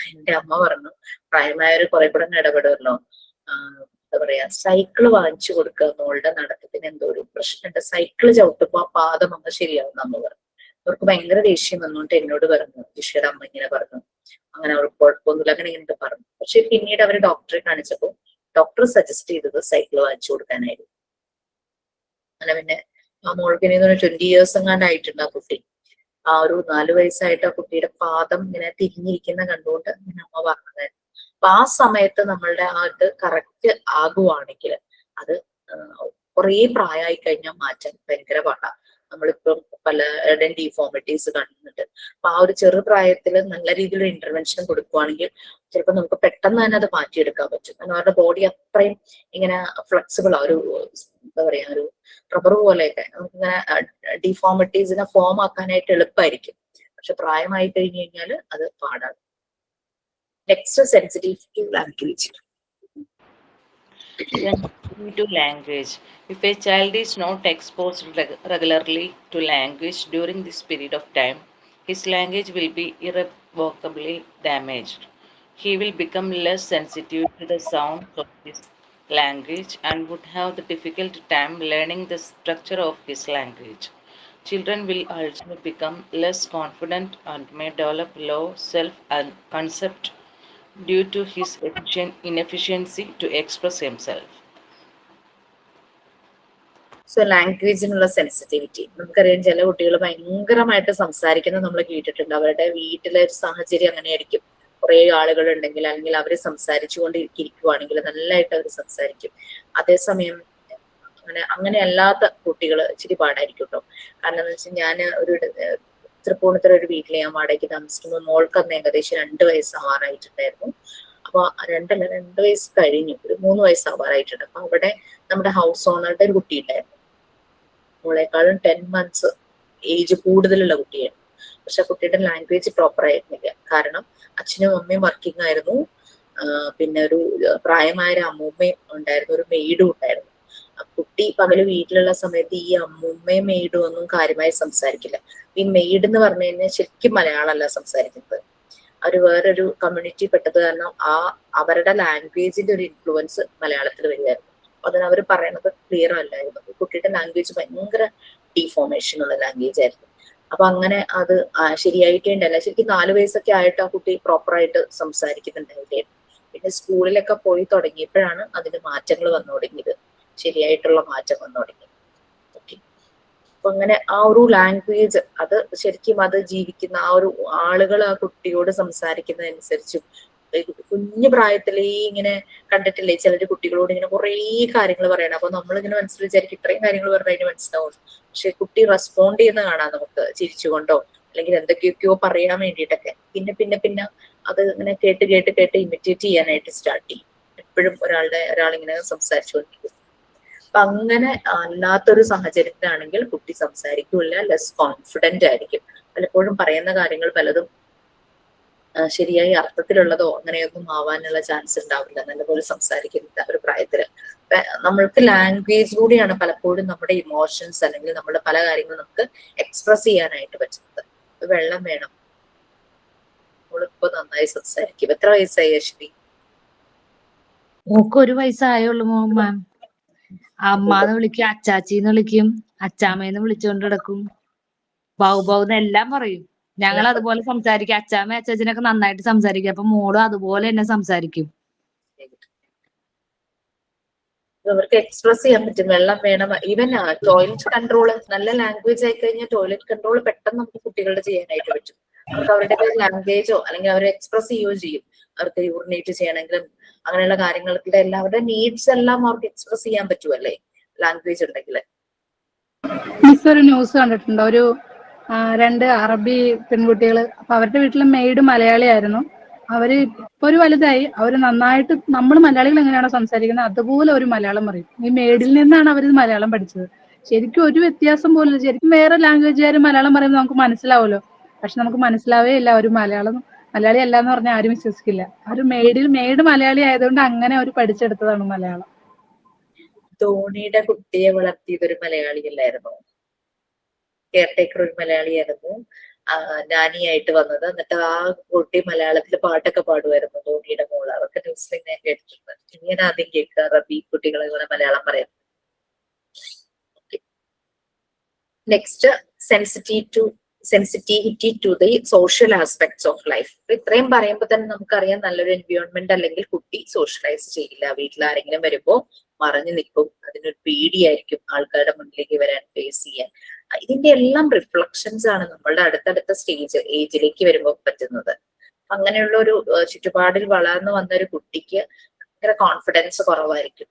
എന്റെ അമ്മ പറഞ്ഞു, പ്രായമായവര് കുറെ കൂടെ ഇടപെടുമല്ലോ, എന്താ പറയാ, സൈക്കിള് വാങ്ങിച്ചു കൊടുക്കുക, മോളുടെ നടത്തത്തിന് എന്തോ ഒരു പ്രശ്നമുണ്ട്, സൈക്കിള് ചവിട്ടുമ്പോ ആ പാദം അങ്ങ് ശരിയാവും അമ്മ പറഞ്ഞു. അവർക്ക് ഭയങ്കര ദേഷ്യം വന്നുകൊണ്ട് എന്നോട് പറഞ്ഞു, ജിഷയുടെ അമ്മ ഇങ്ങനെ പറഞ്ഞു, അങ്ങനെ അവർക്ക് കുഴപ്പമൊന്നുമില്ല, അങ്ങനെ ഇങ്ങനെ പറഞ്ഞു. പക്ഷെ പിന്നീട് അവര് ഡോക്ടറെ കാണിച്ചപ്പോ ഡോക്ടർ സജസ്റ്റ് ചെയ്തത് സൈക്കിള് വാങ്ങിച്ചു കൊടുക്കാനായിരുന്നു. അങ്ങനെ പിന്നെ ആ മോൾക്ക് 20 years എങ്ങാണ്ടായിട്ടുണ്ട് ആ കുട്ടി. ആ ഒരു 4 വയസ്സായിട്ട് ആ കുട്ടിയുടെ പാദം ഇങ്ങനെ തിരിഞ്ഞിരിക്കുന്ന കണ്ടുകൊണ്ട് ഇങ്ങനെ അമ്മ പറഞ്ഞതായിരുന്നു. അപ്പൊ ആ സമയത്ത് നമ്മളുടെ ആ ഇത് കറക്റ്റ് ആകുവാണെങ്കിൽ അത് കുറേ പ്രായമായി കഴിഞ്ഞാൽ മാറ്റാൻ ഭയങ്കര പാടാണ്. നമ്മളിപ്പം പലരുടെയും ഡിഫോമിറ്റീസ് കാണുന്നുണ്ട്. അപ്പൊ ആ ഒരു ചെറുപ്രായത്തിൽ നല്ല രീതിയിലുള്ള ഇന്റർവെൻഷൻ കൊടുക്കുവാണെങ്കിൽ ചിലപ്പോൾ നമുക്ക് പെട്ടെന്ന് തന്നെ അത് മാറ്റിയെടുക്കാൻ പറ്റും. കാരണം അവരുടെ ബോഡി അത്രയും ഇങ്ങനെ ഫ്ലെക്സിബിൾ ആ ഒരു എന്താ പറയാ, ഒരു റബ്ബർ പോലെയൊക്കെ നമുക്കിങ്ങനെ ഡിഫോമിറ്റീസിനെ ഫോം ആക്കാനായിട്ട് എളുപ്പമായിരിക്കും. പക്ഷെ പ്രായമായി കഴിഞ്ഞു കഴിഞ്ഞാൽ അത് പാടാണ്. Next, sensitivity to language. Sensitivity to language. If a child is not exposed regularly to language during this period of time, his language will be irrevocably damaged. He will become less sensitive to the sounds of his language and would have the difficult time learning the structure of his language. Children will also become less confident and may develop low self-concept due to his inefficiency to express himself. So ലാംഗ്വേജിനുള്ള സെൻസിറ്റിവിറ്റി നമുക്കറിയാം. ചില കുട്ടികൾ ഭയങ്കരമായിട്ട് സംസാരിക്കുന്നത് നമ്മൾ കേട്ടിട്ടുണ്ട്. അവരുടെ വീട്ടിലെ ഒരു സാഹചര്യം അങ്ങനെയായിരിക്കും. കുറെ ആളുകൾ ഉണ്ടെങ്കിൽ അല്ലെങ്കിൽ അവർ സംസാരിച്ചു കൊണ്ടിരിക്കുവാണെങ്കിൽ നല്ലതായിട്ട് അവർ സംസാരിക്കും. അതേസമയം അങ്ങനെ അല്ലാത്ത കുട്ടികൾ ഇച്ചിരി പാടായിരിക്കും കേട്ടോ. കാരണം എന്ന് വെച്ചാൽ ഞാൻ ഒരു തൃപ്പൂണിത്തുറ ഒരു വീട്ടിൽ ഞാൻ വാടകയ്ക്ക് താമസിക്കുമ്പോൾ മോൾക്ക് അന്ന് ഏകദേശം 2 വയസ്സാവാറായിട്ടുണ്ടായിരുന്നു. അപ്പൊ 2 വയസ്സ് കഴിഞ്ഞു, ഒരു 3 വയസ്സാവാറായിട്ടുണ്ട്. അപ്പൊ അവിടെ നമ്മുടെ ഹൗസ് ഓണറുടെ ഒരു കുട്ടി ഉണ്ടായിരുന്നു. മോളെക്കാളും 10 months ഏജ് കൂടുതലുള്ള കുട്ടിയാണ്. പക്ഷെ ആ കുട്ടിയുടെ ലാംഗ്വേജ് പ്രോപ്പർ ആയിരുന്നില്ല. കാരണം അച്ഛനും അമ്മയും വർക്കിംഗ് ആയിരുന്നു. പിന്നെ ഒരു പ്രായമായ ഒരു അമ്മൂമ്മയും ഉണ്ടായിരുന്നു, ഒരു മെയ്ഡും ഉണ്ടായിരുന്നു. കുട്ടി പകല് വീട്ടിലുള്ള സമയത്ത് ഈ അമ്മൂമ്മയും മെയ്ഡും ഒന്നും കാര്യമായി സംസാരിക്കില്ല. ഈ മെയ്ഡ് എന്ന് പറഞ്ഞു കഴിഞ്ഞാൽ ശരിക്കും മലയാളമല്ല സംസാരിക്കുന്നത്. അവര് വേറൊരു കമ്മ്യൂണിറ്റി പെട്ടത് കാരണം അവരുടെ ലാംഗ്വേജിന്റെ ഒരു ഇൻഫ്ലുവൻസ് മലയാളത്തിൽ വരുമായിരുന്നു. അതിന് അവർ പറയണത് ക്ലിയർ അല്ലായിരുന്നു. കുട്ടിയുടെ ലാംഗ്വേജ് ഭയങ്കര ഡീഫോർമേഷൻ ഉള്ള ലാംഗ്വേജ് ആയിരുന്നു. അപ്പൊ അങ്ങനെ അത് ശരിയായിട്ടേണ്ടല്ല. ശരിക്കും 4 വയസ്സൊക്കെ ആയിട്ട് ആ കുട്ടി പ്രോപ്പറായിട്ട് സംസാരിക്കുന്നുണ്ടായിരുന്നു. പിന്നെ സ്കൂളിലൊക്കെ പോയി തുടങ്ങിയപ്പോഴാണ് അതിന് മാറ്റങ്ങൾ വന്നു തുടങ്ങിയത്, ശരിയായിട്ടുള്ള മാറ്റം വന്നു തുടങ്ങി. ഓക്കെ, അപ്പൊ അങ്ങനെ ആ ഒരു ലാംഗ്വേജ് അത് ശരിക്കും അത് ജീവിക്കുന്ന ആ ഒരു ആളുകൾ ആ കുട്ടിയോട് സംസാരിക്കുന്നതനുസരിച്ചും, കുഞ്ഞു പ്രായത്തിലേ ഇങ്ങനെ കണ്ടിട്ടില്ലേ ചിലര് കുട്ടികളോട് ഇങ്ങനെ കുറേ കാര്യങ്ങൾ പറയണം. അപ്പൊ നമ്മളിങ്ങനെ മനസ്സിൽ വിചാരിക്കും ഇത്രയും കാര്യങ്ങൾ പറഞ്ഞാൽ അതിന് മനസ്സിലാവും. പക്ഷെ കുട്ടി റെസ്പോണ്ട് ചെയ്യുന്ന കാണാം നമുക്ക്, ചിരിച്ചുകൊണ്ടോ അല്ലെങ്കിൽ എന്തൊക്കെയൊക്കെയോ പറയാൻ വേണ്ടിയിട്ടൊക്കെ. പിന്നെ പിന്നെ പിന്നെ അത് ഇങ്ങനെ കേട്ട് കേട്ട് കേട്ട് ഇമിറ്റേറ്റ് ചെയ്യാനായിട്ട് സ്റ്റാർട്ട് ചെയ്യും. എപ്പോഴും ഒരാളിങ്ങനെ സംസാരിച്ചുകൊണ്ടിരിക്കും. അപ്പൊ അങ്ങനെ അല്ലാത്തൊരു സാഹചര്യത്തിലാണെങ്കിൽ കുട്ടി സംസാരിക്കില്ല, ലെസ് കോൺഫിഡന്റ് ആയിരിക്കും. പലപ്പോഴും പറയുന്ന കാര്യങ്ങൾ പലതും ശരിയായി അർത്ഥത്തിലുള്ളതോ അങ്ങനെയൊന്നും ആവാനുള്ള ചാൻസ് ഉണ്ടാവില്ല. നല്ലപോലെ സംസാരിക്കുന്ന ഒരു പ്രായത്തില് നമ്മൾക്ക് ലാംഗ്വേജ് കൂടിയാണ് പലപ്പോഴും നമ്മുടെ ഇമോഷൻസ് അല്ലെങ്കിൽ നമ്മുടെ പല കാര്യങ്ങളും നമുക്ക് എക്സ്പ്രസ് ചെയ്യാനായിട്ട് പറ്റുന്നത്. വെള്ളം വേണം, നമ്മളിപ്പോ നന്നായി സംസാരിക്കും. എത്ര വയസ്സായി അശ്വതി? ഓക്ക് 1 വയസ്സായുള്ളൂ മാം. അമ്മാന്ന് വിളിക്കും, അച്ചാച്ചിന്ന് വിളിക്കും, അച്ചാമ്മേന്ന് വിളിച്ചോണ്ട് കിടക്കും, ബൗബൗന്ന് എല്ലാം പറയും. ഞങ്ങൾ അതുപോലെ സംസാരിക്കും. അച്ചാമ്മ അച്ചാച്ചനൊക്കെ നന്നായിട്ട് സംസാരിക്കും. അപ്പൊ മോളും അതുപോലെ തന്നെ സംസാരിക്കും. അവർക്ക് എക്സ്പ്രസ് ചെയ്യാൻ പറ്റും. വെള്ളം വേണം. ഈവൻ ടോയ്ലറ്റ് കൺട്രോൾ, നല്ല ലാംഗ്വേജ് ആയി കഴിഞ്ഞാൽ ടോയ്ലറ്റ് കൺട്രോൾ പെട്ടെന്ന് നമുക്ക് കുട്ടികളുടെ ചെയ്യാനായിട്ട് പറ്റും. അവർക്ക് അവരുടെ ലാംഗ്വേജോ അല്ലെങ്കിൽ അവർ എക്സ്പ്രസ് ചെയ്യുകയോ ചെയ്യും. അവർക്ക് യൂറിനേറ്റ് ചെയ്യണമെങ്കിലും അങ്ങനെയുള്ള കാര്യങ്ങളുടെ എല്ലാം അവരുടെ നീഡ്സ് എല്ലാം അവർക്ക് എക്സ്പ്രസ് ചെയ്യാൻ പറ്റുമല്ലേ ലാംഗ്വേജ് ഉണ്ടെങ്കിൽ. മിസ് ഒരു ന്യൂസ് കണ്ടിട്ടുണ്ടോ? ഒരു 2 അറബി പെൺകുട്ടികൾ, അപ്പൊ അവരുടെ വീട്ടിലെ മെയ്ഡ് മലയാളിയായിരുന്നു. അവര് ഇപ്പൊ ഒരു വലുതായി, അവര് നന്നായിട്ട് നമ്മൾ മലയാളികൾ എങ്ങനെയാണോ സംസാരിക്കുന്നത് അതുപോലെ ഒരു മലയാളം പറയും. ഈ മെയ്ഡിൽ നിന്നാണ് അവർ മലയാളം പഠിച്ചത്. ശരിക്കും ഒരു വ്യത്യാസം പോലും. ശരിക്കും വേറെ ലാംഗ്വേജുകാർ മലയാളം പറയുമ്പോൾ നമുക്ക് മനസ്സിലാവുമല്ലോ, പക്ഷെ നമുക്ക് മനസ്സിലാവേ ഇല്ല. ഒരു മലയാളി അല്ല എന്ന് പറഞ്ഞാൽ ആരും വിശ്വസിക്കില്ല. ഒരു മെയ്ഡ് മലയാളി ആയതുകൊണ്ട് അങ്ങനെ അവർ പഠിച്ചെടുത്തതാണ് മലയാളം. ധോണിയുടെ കുട്ടിയെ വളർത്തിയത് ഒരു മലയാളിയല്ലായിരുന്നു? കെയർടേക്കർ ഒരു മലയാളിയായിരുന്നു, നാനിയായിട്ട് വന്നത്. എന്നിട്ട് ആ കുട്ടി മലയാളത്തിൽ പാട്ടൊക്കെ പാടുമായിരുന്നു, ധോണിയുടെ മോള്. അതൊക്കെ ന്യൂസിൽ ഞാൻ കേട്ടിട്ടുണ്ട്. ഇങ്ങനെ ആദ്യം കേൾക്കുക റബി കുട്ടികൾ ഇങ്ങനെ മലയാളം പറയാം. Next, sensitivity to the social aspects of life. ഇത്രയും പറയുമ്പോൾ തന്നെ നമുക്കറിയാം നല്ലൊരു എൻവയോൺമെന്റ് അല്ലെങ്കിൽ കുട്ടി സോഷ്യലൈസ് ചെയ്യില്ല. വീട്ടിൽ ആരെങ്കിലും വരുമ്പോ മറഞ്ഞു നിൽക്കും, അതിനൊരു പേടിയായിരിക്കും ആൾക്കാരുടെ മുന്നിലേക്ക് വരാൻ, ഫേസ് ചെയ്യാൻ. ഇതിന്റെ എല്ലാം റിഫ്ലക്ഷൻസ് ആണ് നമ്മളുടെ അടുത്തടുത്ത ഏജിലേക്ക് വരുമ്പോൾ പറ്റുന്നത്. അങ്ങനെയുള്ള ഒരു ചുറ്റുപാടിൽ വളർന്നു വന്ന ഒരു കുട്ടിക്ക് ഭയങ്കര കോൺഫിഡൻസ് കുറവായിരിക്കും,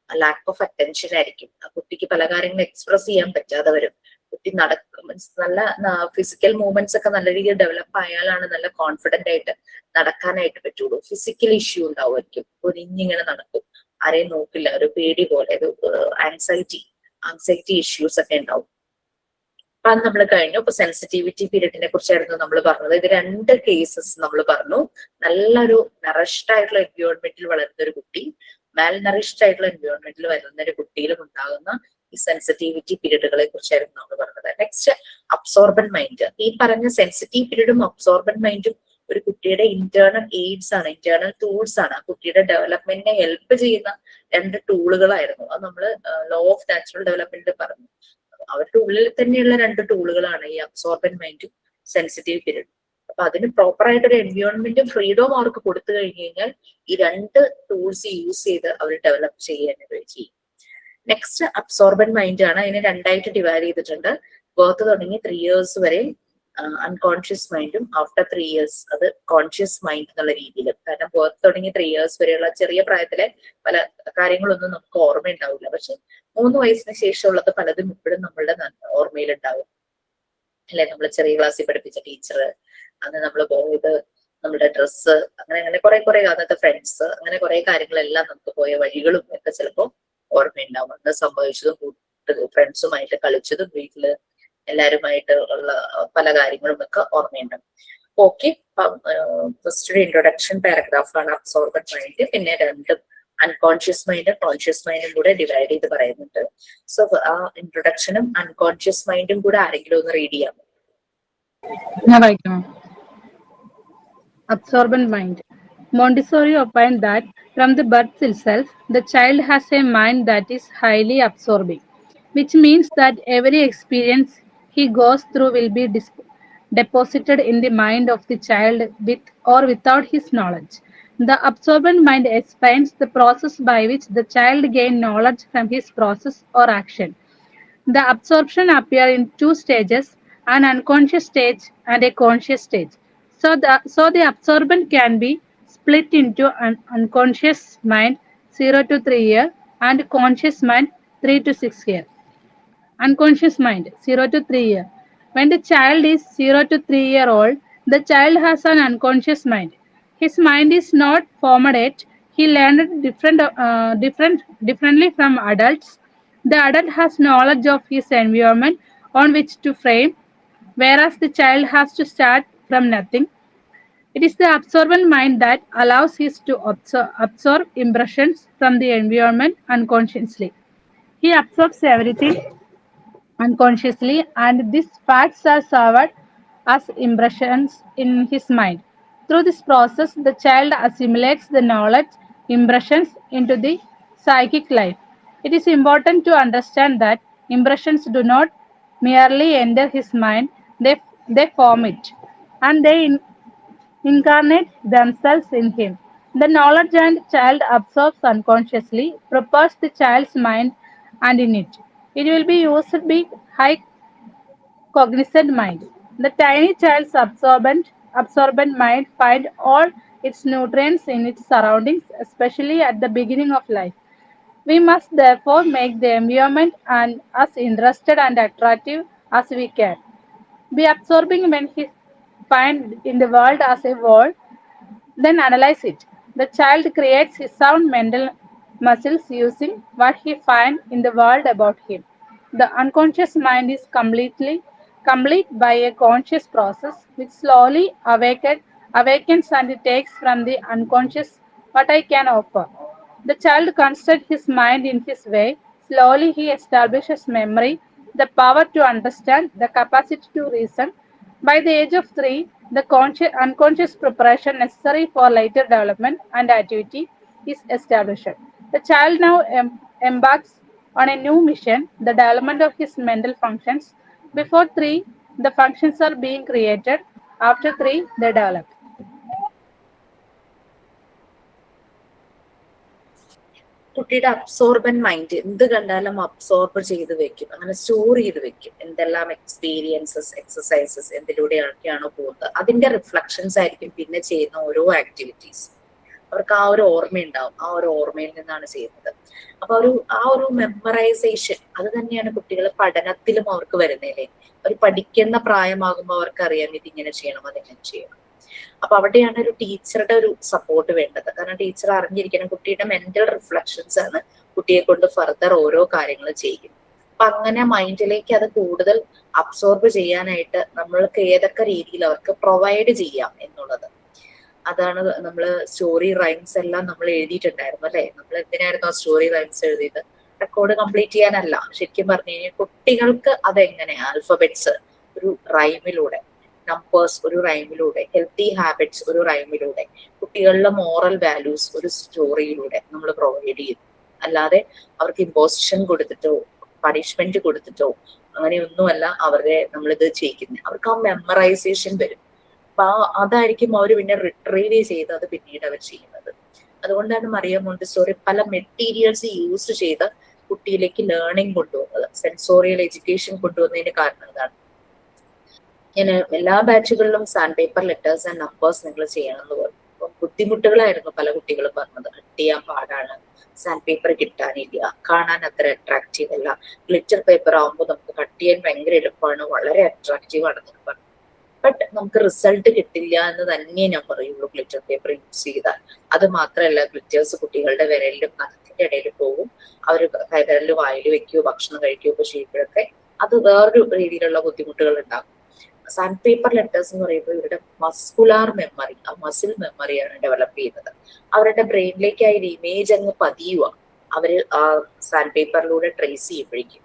ലാക്ക് ഓഫ് അറ്റൻഷൻ ആയിരിക്കും. ആ കുട്ടിക്ക് പല കാര്യങ്ങളും എക്സ്പ്രസ് ചെയ്യാൻ പറ്റാതെ വരും. കുട്ടി നല്ല ഫിസിക്കൽ മൂവ്മെന്റ്സ് ഒക്കെ നല്ല രീതിയിൽ ഡെവലപ്പ് ആയാലാണ് നല്ല കോൺഫിഡന്റ് ആയിട്ട് നടക്കാനായിട്ട് പറ്റുള്ളൂ. ഫിസിക്കൽ ഇഷ്യൂ ഉണ്ടാവുമായിരിക്കും, ഒരിഞ്ഞിങ്ങനെ നടക്കും, ആരെയും നോക്കില്ല, ഒരു പേടി പോലെ, ഒരു ആൻസൈറ്റി ഇഷ്യൂസ് ഒക്കെ ഉണ്ടാവും. അപ്പൊ അത് നമ്മൾ കഴിഞ്ഞു. ഇപ്പൊ സെൻസിറ്റിവിറ്റി പീരീഡിനെ കുറിച്ചായിരുന്നു നമ്മൾ പറഞ്ഞത്. ഇത് 2 കേസസ് നമ്മൾ പറഞ്ഞു. നല്ലൊരു നറിഷ്ഡ് ആയിട്ടുള്ള എൻവയോൺമെന്റിൽ വളരുന്ന ഒരു കുട്ടി, മാൽനറിഷ്ഡ് ആയിട്ടുള്ള എൻവയോൺമെന്റിൽ വരുന്ന ഒരു കുട്ടിയിലും ഉണ്ടാകുന്ന ഈ സെൻസിറ്റിവിറ്റി പീരീഡുകളെ കുറിച്ചായിരുന്നു നമ്മൾ പറഞ്ഞത്. Next, absorbent mind. ഈ പറഞ്ഞ സെൻസിറ്റീവ് പീരീഡും അബ്സോർബൻ മൈൻഡും ഒരു കുട്ടിയുടെ ഇന്റേണൽ എയ്ഡ്സ് ആണ്, ഇന്റേണൽ ടൂൾസ് ആണ്. ആ കുട്ടിയുടെ ഡെവലപ്മെന്റിനെ ഹെൽപ്പ് ചെയ്യുന്ന 2 ടൂളുകളായിരുന്നു. അത് നമ്മൾ ലോ ഓഫ് നാച്ചുറൽ ഡെവലപ്മെന്റിൽ പറഞ്ഞു. അവരുടെ ഉള്ളിൽ തന്നെയുള്ള 2 ടൂളുകളാണ് ഈ അബ്സോർബൻ മൈൻഡും സെൻസിറ്റീവ് പീരീഡും. അപ്പൊ അതിന് പ്രോപ്പർ ആയിട്ട് ഒരു എൻവയോൺമെന്റും ഫ്രീഡവും അവർക്ക് കൊടുത്തു കഴിഞ്ഞു കഴിഞ്ഞാൽ ഈ 2 ടൂൾസ് യൂസ് ചെയ്ത് അവർ ഡെവലപ്പ് ചെയ്യാനായിട്ട് ചെയ്യും. നെക്സ്റ്റ്, അബ്സോർബൻ മൈൻഡ് ആണ്. അതിനെ 2ആയിട്ട് ഡിവൈഡ് ചെയ്തിട്ടുണ്ട്. ബർത്ത് തുടങ്ങി 3 years വരെ അൺകോൺഷ്യസ് മൈൻഡും ആഫ്റ്റർ 3 years അത് കോൺഷ്യസ് മൈൻഡ് എന്നുള്ള രീതിയിൽ. കാരണം ബർത്ത് തുടങ്ങി 3 years വരെയുള്ള ചെറിയ പ്രായത്തിലെ പല കാര്യങ്ങളൊന്നും നമുക്ക് ഓർമ്മയുണ്ടാവില്ല. പക്ഷെ 3 വയസ്സിന് ശേഷമുള്ളത് പലതും ഇപ്പോഴും നമ്മളുടെ ഓർമ്മയിൽ ഉണ്ടാവും. അല്ലെ? നമ്മൾ ചെറിയ ക്ലാസ്സിൽ പഠിപ്പിച്ച ടീച്ചർ, അന്ന് നമ്മൾ പോയത്, നമ്മുടെ ഡ്രസ്സ്, അങ്ങനെ കുറെ അന്നത്തെ ഫ്രണ്ട്സ്, അങ്ങനെ കുറെ കാര്യങ്ങളെല്ലാം നമുക്ക് പോയ വഴികളും ഒക്കെ ചിലപ്പോൾ ഓർമ്മയുണ്ടാവും. അന്ന് സംഭവിച്ചതും ഫ്രണ്ട്സുമായിട്ട് കളിച്ചതും വീട്ടില് എല്ലാവരുമായിട്ട് ഉള്ള പല കാര്യങ്ങളും ഒക്കെ ഓർമ്മയുണ്ടാവും. ഓക്കെ, ഫസ്റ്റ് ഒരു ഇൻട്രൊഡക്ഷൻ പാരഗ്രാഫാണ് അബ്സോർബന്റ് മൈൻഡ്. പിന്നെ രണ്ടും അൺകോൺഷ്യസ് മൈൻഡും കോൺഷ്യസ് മൈൻഡും കൂടെ ഡിവൈഡ് ചെയ്ത് പറയുന്നുണ്ട്. സോ ആ ഇൻട്രൊഡക്ഷനും അൺകോൺഷ്യസ് മൈൻഡും കൂടെ ആരെങ്കിലും ഒന്ന് റീഡ് ചെയ്യാം? ഞാൻ വായിക്കാം. Absorbent mind. Montessori opined that from the birth itself, the child has a mind that is highly absorbing, which means that every experience he goes through will be deposited in the mind of the child with or without his knowledge. The absorbent mind explains the process by which the child gains knowledge from his process or action. The absorption appears in two stages, an unconscious stage and a conscious stage. So the absorbent can be split into an unconscious mind 0 to 3 year and conscious mind 3 to 6 year. Unconscious mind 0 to 3 year. When the child is 0 to 3 year old, the child has an unconscious mind. His mind is not formed yet. He learned differently from adults. The adult has knowledge of his environment on which to frame, whereas the child has to start from nothing. It is the absorbent mind that allows us to absorb impressions from the environment unconsciously. He absorbs everything unconsciously, and these facts are served as impressions in his mind. Through this process, the child assimilates the knowledge impressions into the psychic life. It is important to understand that impressions do not merely enter his mind, they form it, and they incarnate themselves in him. The knowledge and child absorbs unconsciously prepares the child's mind, and in it, it will be used to be high cognizant mind. The tiny child's absorbent mind finds all its nutrients in its surroundings, especially at the beginning of life. We must therefore make the environment and as interested and attractive as we can. Be absorbing when he find in the world as a whole, then analyze it. The child creates his own mental muscles using what he finds in the world about him. The unconscious mind is complete by a conscious process which slowly awakens and takes from the unconscious what I can offer. The child constructs his mind in his way. Slowly he establishes memory, the power to understand, the capacity to reason. By the age of 3, the unconscious preparation necessary for later development and activity is established. The child now embarks on a new mission, the development of his mental functions. Before 3, the functions are being created. After 3, they develop. കുട്ടിയുടെ അബ്സോർബൻ മൈൻഡ് എന്ത് കണ്ടാലും അബ്സോർബ് ചെയ്ത് വെക്കും, അങ്ങനെ സ്റ്റോർ ചെയ്ത് വെക്കും. എന്തെല്ലാം എക്സ്പീരിയൻസസ്, എക്സസൈസസ് എന്തിലൂടെയൊക്കെയാണോ പോകുന്നത് അതിന്റെ റിഫ്ലക്ഷൻസ് ആയിരിക്കും പിന്നെ ചെയ്യുന്ന ഓരോ ആക്ടിവിറ്റീസ്. അവർക്ക് ആ ഒരു ഓർമ്മയുണ്ടാവും, ആ ഒരു ഓർമ്മയിൽ നിന്നാണ് ചെയ്യുന്നത്. അപ്പൊ ആ ഒരു മെമ്മറൈസേഷൻ അത് തന്നെയാണ് കുട്ടികൾ പഠനത്തിലും അവർക്ക് വരുന്നതല്ലേ. അവർ പഠിക്കുന്ന പ്രായമാകുമ്പോൾ അവർക്ക് അറിയാം ഇതിങ്ങനെ ചെയ്യണം, അതെങ്ങനെ ചെയ്യണം. അപ്പൊ അവിടെയാണ് ഒരു ടീച്ചറുടെ ഒരു സപ്പോർട്ട് വേണ്ടത്. കാരണം ടീച്ചർ അറിഞ്ഞിരിക്കണം കുട്ടിയുടെ മെന്റൽ റിഫ്ലക്ഷൻസ് ആണ് കുട്ടിയെ കൊണ്ട് ഫർദർ ഓരോ കാര്യങ്ങൾ ചെയ്യും. അപ്പൊ അങ്ങനെ മൈൻഡിലേക്ക് അത് കൂടുതൽ അബ്സോർബ് ചെയ്യാനായിട്ട് നമ്മൾക്ക് ഏതൊക്കെ രീതിയിൽ അവർക്ക് പ്രൊവൈഡ് ചെയ്യാം എന്നുള്ളത്. അതാണ് നമ്മള് സ്റ്റോറി റൈംസ് എല്ലാം നമ്മൾ എഴുതിയിട്ടുണ്ടായിരുന്നു അല്ലെ. നമ്മൾ എന്തിനായിരുന്നു ആ സ്റ്റോറി റൈംസ് എഴുതിയത്? റെക്കോർഡ് കംപ്ലീറ്റ് ചെയ്യാനല്ല. ശരിക്കും പറഞ്ഞു കഴിഞ്ഞാൽ കുട്ടികൾക്ക് അതെങ്ങനെ ആൽഫബറ്റ്സ് ഒരു റൈമിലൂടെ, നമ്പേഴ്സ് ഒരു റൈമിലൂടെ, ഹെൽത്തി ഹാബിറ്റ്സ് ഒരു റൈമിലൂടെ, കുട്ടികളിലെ മോറൽ വാല്യൂസ് ഒരു സ്റ്റോറിയിലൂടെ നമ്മൾ പ്രൊവൈഡ് ചെയ്തു. അല്ലാതെ അവർക്ക് ഇമ്പോസിഷൻ കൊടുത്തിട്ടോ പണിഷ്മെന്റ് കൊടുത്തിട്ടോ അങ്ങനെയൊന്നുമല്ല അവരെ നമ്മളിത് ചെയ്യിക്കുന്നത്. അവർക്ക് ആ മെമ്മറൈസേഷൻ വരും. അപ്പൊ അതായിരിക്കും അവർ പിന്നെ റിട്രീവ് ചെയ്ത് അത് പിന്നീട് അവർ ചെയ്യുന്നത്. അതുകൊണ്ടാണ് മറിയ മോണ്ടിസോറി പല മെറ്റീരിയൽസ് യൂസ് ചെയ്ത് കുട്ടിയിലേക്ക് ലേണിംഗ് കൊണ്ടുവന്നത്, സെൻസോറിയൽ എഡ്യൂക്കേഷൻ കൊണ്ടുവന്നതിന് കാരണം അതാണ്. ഞാൻ എല്ലാ ബാച്ചുകളിലും sandpaper letters and numbers നിങ്ങൾ ചെയ്യണം എന്ന് പറഞ്ഞു. അപ്പം ബുദ്ധിമുട്ടുകളായിരുന്നു പല കുട്ടികളും പറഞ്ഞത്. കട്ട് ചെയ്യാൻ പാടാണ്, സാൻഡ് പേപ്പർ കിട്ടാനില്ല, കാണാൻ അത്ര അട്രാക്റ്റീവ് അല്ല. ഗ്ലിറ്റർ പേപ്പർ ആകുമ്പോൾ നമുക്ക് കട്ട് ചെയ്യാൻ ഭയങ്കര എളുപ്പമാണ്, വളരെ അട്രാക്റ്റീവ് ആണെന്ന് പറഞ്ഞു. ബട്ട് നമുക്ക് റിസൾട്ട് കിട്ടില്ല എന്ന് തന്നെ ഞാൻ പറയുള്ളൂ ഗ്ലിറ്റർ പേപ്പർ യൂസ് ചെയ്താൽ. അത് മാത്രമല്ല, ഗ്ലിറ്റേഴ്സ് കുട്ടികളുടെ വിരലിലും നഖത്തിന്റെ ഇടയിൽ പോകും. അവർ കൈവിരലിൽ വായിൽ വെക്കുകയോ ഭക്ഷണം കഴിക്കുകയോ ഒക്കെ ചെയ്യുമ്പോഴൊക്കെ അത് വേറൊരു രീതിയിലുള്ള ബുദ്ധിമുട്ടുകൾ ഉണ്ടാകും. സാൻഡ് പേപ്പർ ലെറ്റേഴ്സ് എന്ന് പറയുമ്പോൾ ഇവരുടെ മസ്കുലാർ മെമ്മറി, ആ മസിൽ മെമ്മറിയാണ് ഡെവലപ്പ് ചെയ്യുന്നത്. അവരുടെ ബ്രെയിനിലേക്ക് ആ ഒരു ഇമേജ് അങ്ങ് പതിയുക. അവര് ആ സാൻഡ് പേപ്പറിലൂടെ ട്രേസ് ചെയ്യുമ്പോഴേക്കും